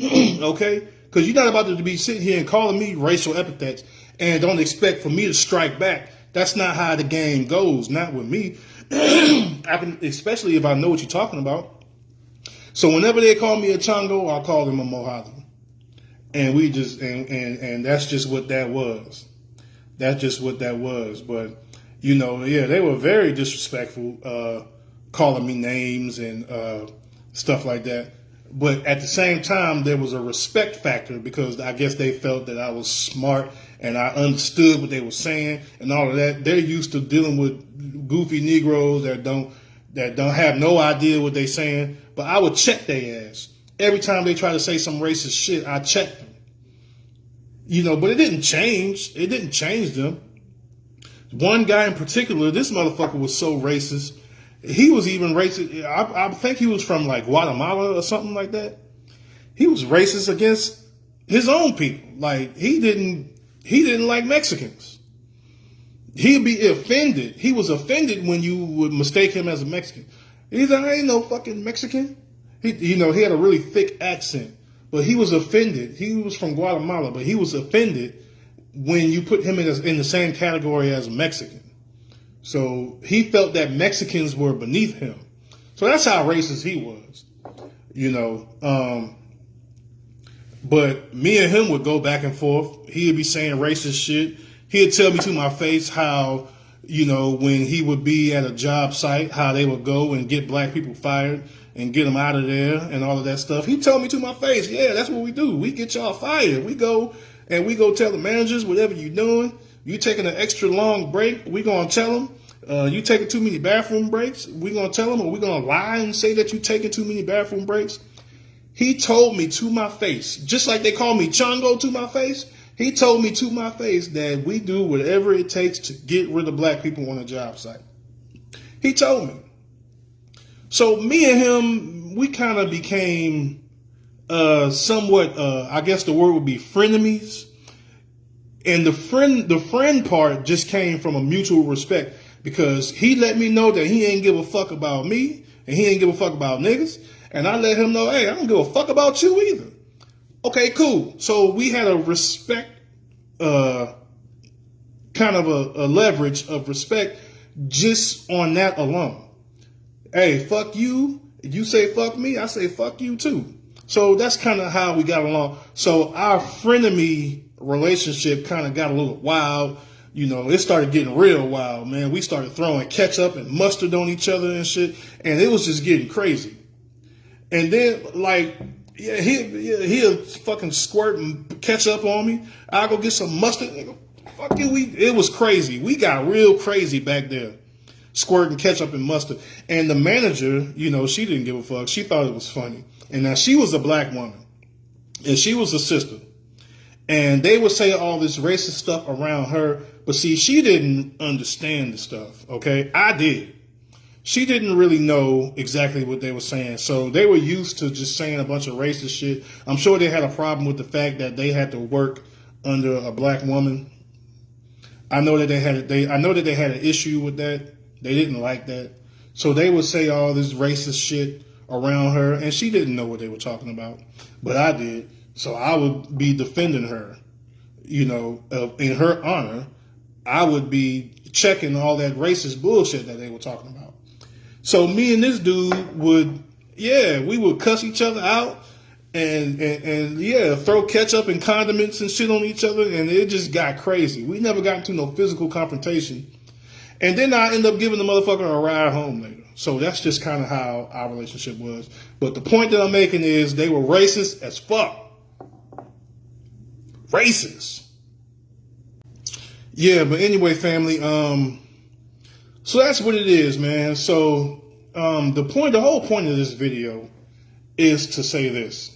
Speaker 1: Okay? Because you're not about to be sitting here and calling me racial epithets and don't expect for me to strike back. That's not how the game goes, not with me. Especially if I know what you're talking about. So whenever they call me a Chongo, I'll call them a mojado. And we just and that's just what that was. That's just what that was. But you know, yeah, they were very disrespectful, calling me names and stuff like that. But at the same time, there was a respect factor because I guess they felt that I was smart and I understood what they were saying and all of that. They're used to dealing with goofy Negroes that don't have no idea what they're saying. But I would check their ass. Every time they try to say some racist shit, I checked them. You know, but it didn't change. It didn't change them. One guy in particular, this motherfucker was so racist. He was even racist. I think he was from like Guatemala or something like that. He was racist against his own people. Like he didn't like Mexicans. He'd be offended. He was offended when you would mistake him as a Mexican. He's like, I ain't no fucking Mexican. He had a really thick accent, but he was offended. He was from Guatemala, but he was offended when you put him in the same category as a Mexican. So he felt that Mexicans were beneath him. So that's how racist he was, you know. But me and him would go back and forth. He'd be saying racist shit. He'd tell me to my face how, you know, when he would be at a job site, how they would go and get black people fired and get them out of there and all of that stuff. He told me to my face, yeah, that's what we do. We get y'all fired. We go tell the managers, whatever you're doing, you taking an extra long break, we going to tell them. You taking too many bathroom breaks, we going to tell them, or we going to lie and say that you taking too many bathroom breaks. He told me to my face, just like they call me Chongo to my face, he told me to my face that we do whatever it takes to get rid of black people on a job site. He told me. So me and him, we kind of became somewhat, I guess the word would be frenemies. And the friend part just came from a mutual respect because he let me know that he ain't give a fuck about me and he ain't give a fuck about niggas. And I let him know, hey, I don't give a fuck about you either. Okay, cool. So we had a respect, kind of a leverage of respect just on that alone. Hey, fuck you. You say fuck me, I say fuck you too. So that's kind of how we got along. So our frenemy relationship kind of got a little wild. You know, it started getting real wild, man. We started throwing ketchup and mustard on each other and shit. And it was just getting crazy. And then, like, yeah, he'll fucking squirt ketchup on me. I'll go get some mustard. Nigga, fuck you. It was crazy. We got real crazy back there. Squirting ketchup and mustard. And the manager, you know, she didn't give a fuck. She thought it was funny. And now she was a black woman. And she was a sister. And they would say all this racist stuff around her. But see, she didn't understand the stuff, okay? I did. She didn't really know exactly what they were saying. So they were used to just saying a bunch of racist shit. I'm sure they had a problem with the fact that they had to work under a black woman. I know that they had an issue with that. They didn't like that. So they would say all this racist shit around her, and she didn't know what they were talking about. But I did. So I would be defending her, you know, in her honor. I would be checking all that racist bullshit that they were talking about. So me and this dude would cuss each other out and throw ketchup and condiments and shit on each other, and it just got crazy. We never got into no physical confrontation. And then I end up giving the motherfucker a ride home later. So that's just kind of how our relationship was. But the point that I'm making is they were racist as fuck. Racist. Yeah, but anyway, family, so that's what it is, man. So the whole point of this video is to say this.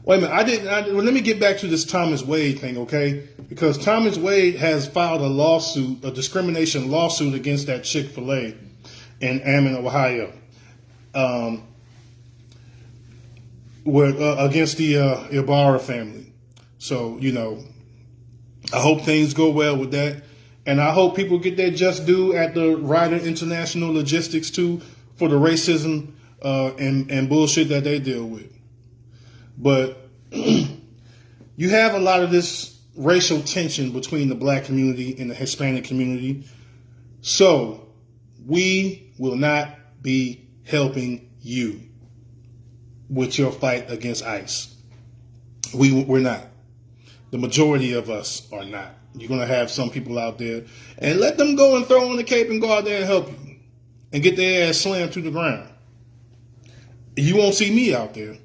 Speaker 1: Wait a minute, let me get back to this Thomas Wade thing, okay? Because Thomas Wade has filed a discrimination lawsuit against that Chick-fil-A in Ammon, Ohio, against the Ibarra family. So, you know, I hope things go well with that. And I hope people get their just due at the Ryder International Logistics too for the racism and bullshit that they deal with. But you have a lot of this racial tension between the black community and the Hispanic community. So we will not be helping you with your fight against ICE. We're not. The majority of us are not. You're going to have some people out there, and let them go and throw on the cape and go out there and help you and get their ass slammed to the ground. You won't see me out there.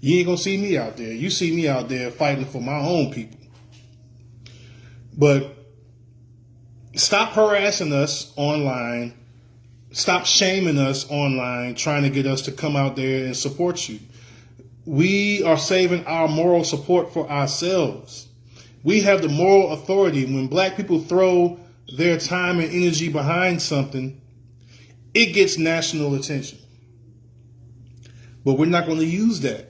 Speaker 1: You ain't gonna see me out there. You see me out there fighting for my own people. But stop harassing us online. Stop shaming us online, trying to get us to come out there and support you. We are saving our moral support for ourselves. We have the moral authority. When black people throw their time and energy behind something, it gets national attention. But we're not going to use that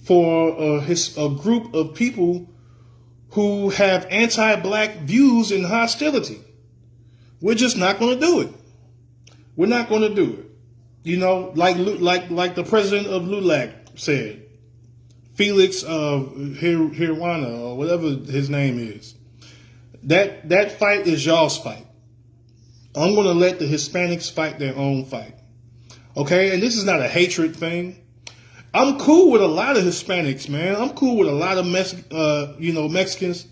Speaker 1: for a group of people who have anti-black views and hostility. We're just not going to do it. We're not going to do it. You know, like the president of LULAC said, Felix Hirwana, or whatever his name is. That fight is y'all's fight. I'm going to let the Hispanics fight their own fight. Okay? And this is not a hatred thing. I'm cool with a lot of Hispanics, man. I'm cool with a lot of Mexicans.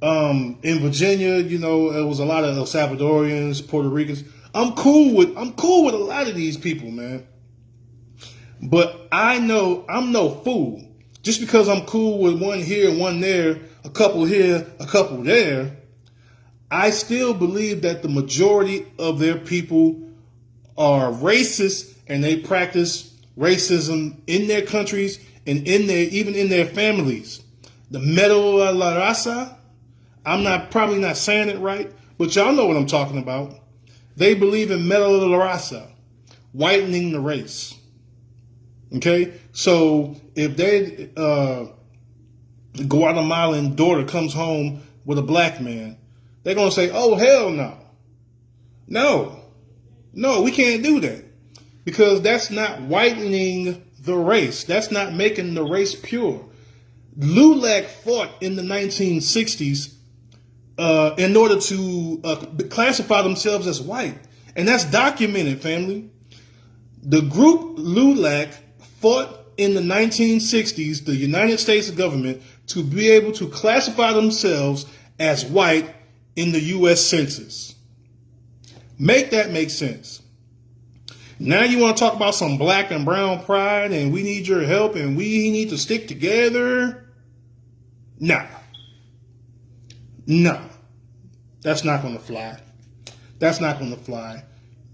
Speaker 1: In Virginia, it was a lot of El Salvadorians, Puerto Ricans. I'm cool with a lot of these people, man. But I know I'm no fool. Just because I'm cool with one here and one there, a couple here, a couple there, I still believe that the majority of their people are racist and they practice racism in their countries and even in their families. The medo a la raza, I'm probably not saying it right, but y'all know what I'm talking about. They believe in medo a la raza, whitening the race. Okay, so if Guatemalan daughter comes home with a black man, they're gonna say, "Oh hell no, we can't do that," because that's not whitening the race. That's not making the race pure. LULAC fought in the 1960s in order to classify themselves as white, and that's documented, family. The group LULAC fought in the 1960s, the United States government, to be able to classify themselves as white in the U.S. Census. Make that make sense. Now you want to talk about some black and brown pride and we need your help and we need to stick together? No. That's not going to fly. That's not going to fly.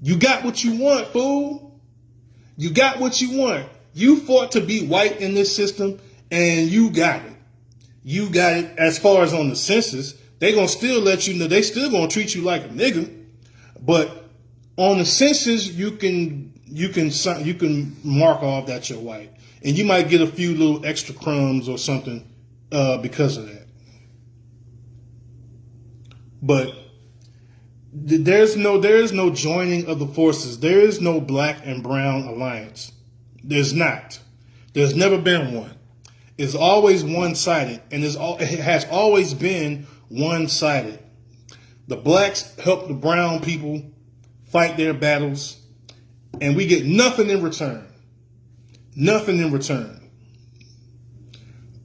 Speaker 1: You got what you want, fool. You got what you want. You fought to be white in this system, and you got it. You got it. As far as on the census, they're going to still let you know. They still going to treat you like a nigga. But on the census, you can mark off that you're white. And you might get a few little extra crumbs or something because of that. But there is no joining of the forces. There is no black and brown alliance. There's not. There's never been one. It's always one-sided, and it has always been one-sided. The blacks help the brown people fight their battles, and we get nothing in return. Nothing in return.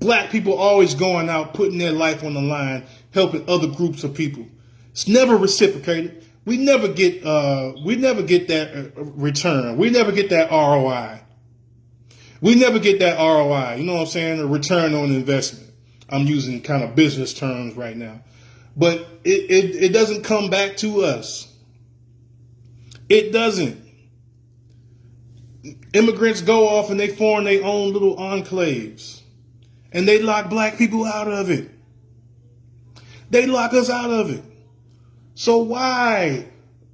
Speaker 1: Black people always going out, putting their life on the line, helping other groups of people. It's never reciprocated. We never get that return. We never get that ROI. We never get that ROI. You know what I'm saying? A return on investment. I'm using kind of business terms right now. But it doesn't come back to us. It doesn't. Immigrants go off and they form their own little enclaves. And they lock black people out of it. They lock us out of it. So why?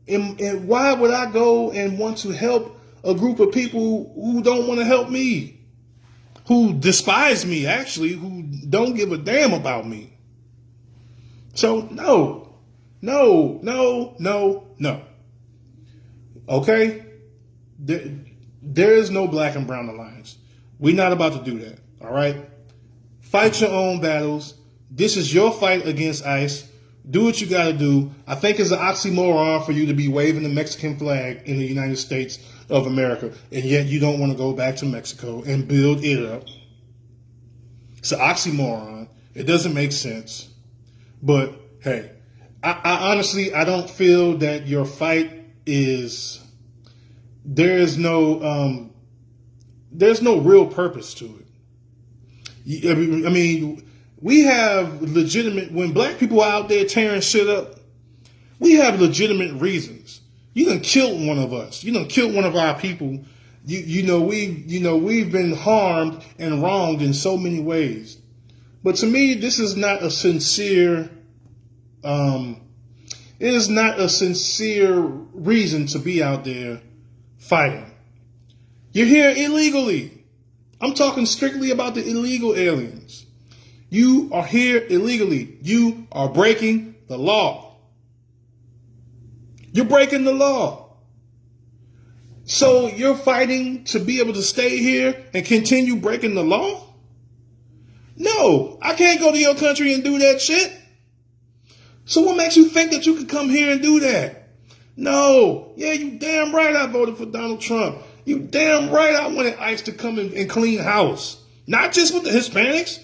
Speaker 1: And why would I go and want to help a group of people who don't want to help me? Who despise me, actually, who don't give a damn about me? So no. Okay? There is no black and brown alliance. We're not about to do that. All right? Fight your own battles. This is your fight against ICE. Do what you got to do. I think it's an oxymoron for you to be waving the Mexican flag in the United States of America, and yet you don't want to go back to Mexico and build it up. It's an oxymoron. It doesn't make sense. But hey, I honestly, I don't feel that your fight is there's no real purpose to it. I mean, we have legitimate, when black people are out there tearing shit up, we have legitimate reasons. You done killed one of us. You done killed one of our people. We've been harmed and wronged in so many ways. But to me, this is not a sincere, it is not a sincere reason to be out there fighting. You're here illegally. I'm talking strictly about the illegal aliens. You are here illegally. You are breaking the law. You're breaking the law. So you're fighting to be able to stay here and continue breaking the law? No, I can't go to your country and do that shit. So what makes you think that you could come here and do that? No. Yeah, you damn right I voted for Donald Trump. You damn right I wanted ICE to come in and clean house. Not just with the Hispanics.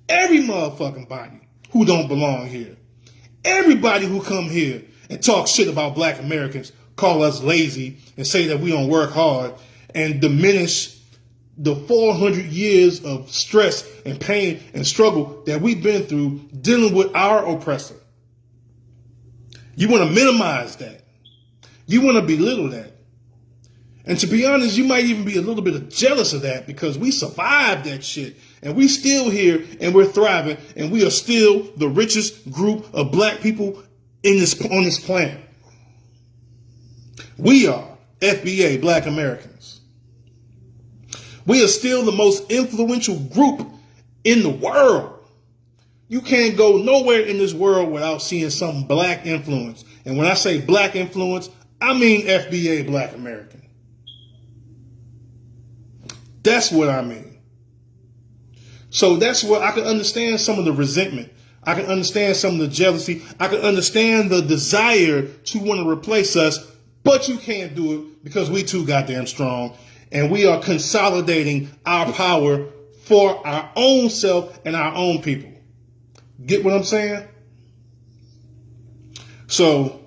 Speaker 1: Every motherfucking body who don't belong here. Everybody who come here and talk shit about black Americans, call us lazy, and say that we don't work hard, and diminish the 400 years of stress and pain and struggle that we've been through dealing with our oppressor. You want to minimize that. You want to belittle that. And to be honest, you might even be a little bit jealous of that because we survived that shit. And we still here and we're thriving and we are still the richest group of black people on this planet. We are FBA, Black Americans. We are still the most influential group in the world. You can't go nowhere in this world without seeing some black influence. And when I say black influence, I mean FBA, Black American. That's what I mean. So that's where I can understand some of the resentment. I can understand some of the jealousy. I can understand the desire to want to replace us, but you can't do it because we too goddamn strong. And we are consolidating our power for our own self and our own people. Get what I'm saying? So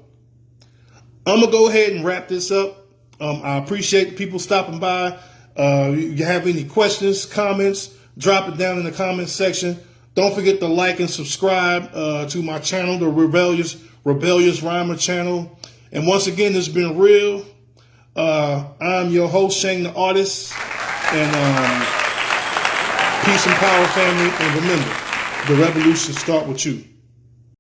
Speaker 1: I'm going to go ahead and wrap this up. I appreciate the people stopping by. If you have any questions, comments, drop it down in the comments section. Don't forget to like and subscribe to my channel, the Rebellious Rhymer channel. And once again, it's been real. I'm your host, Shane the Artist. And peace and power, family. And remember, the revolution starts with you.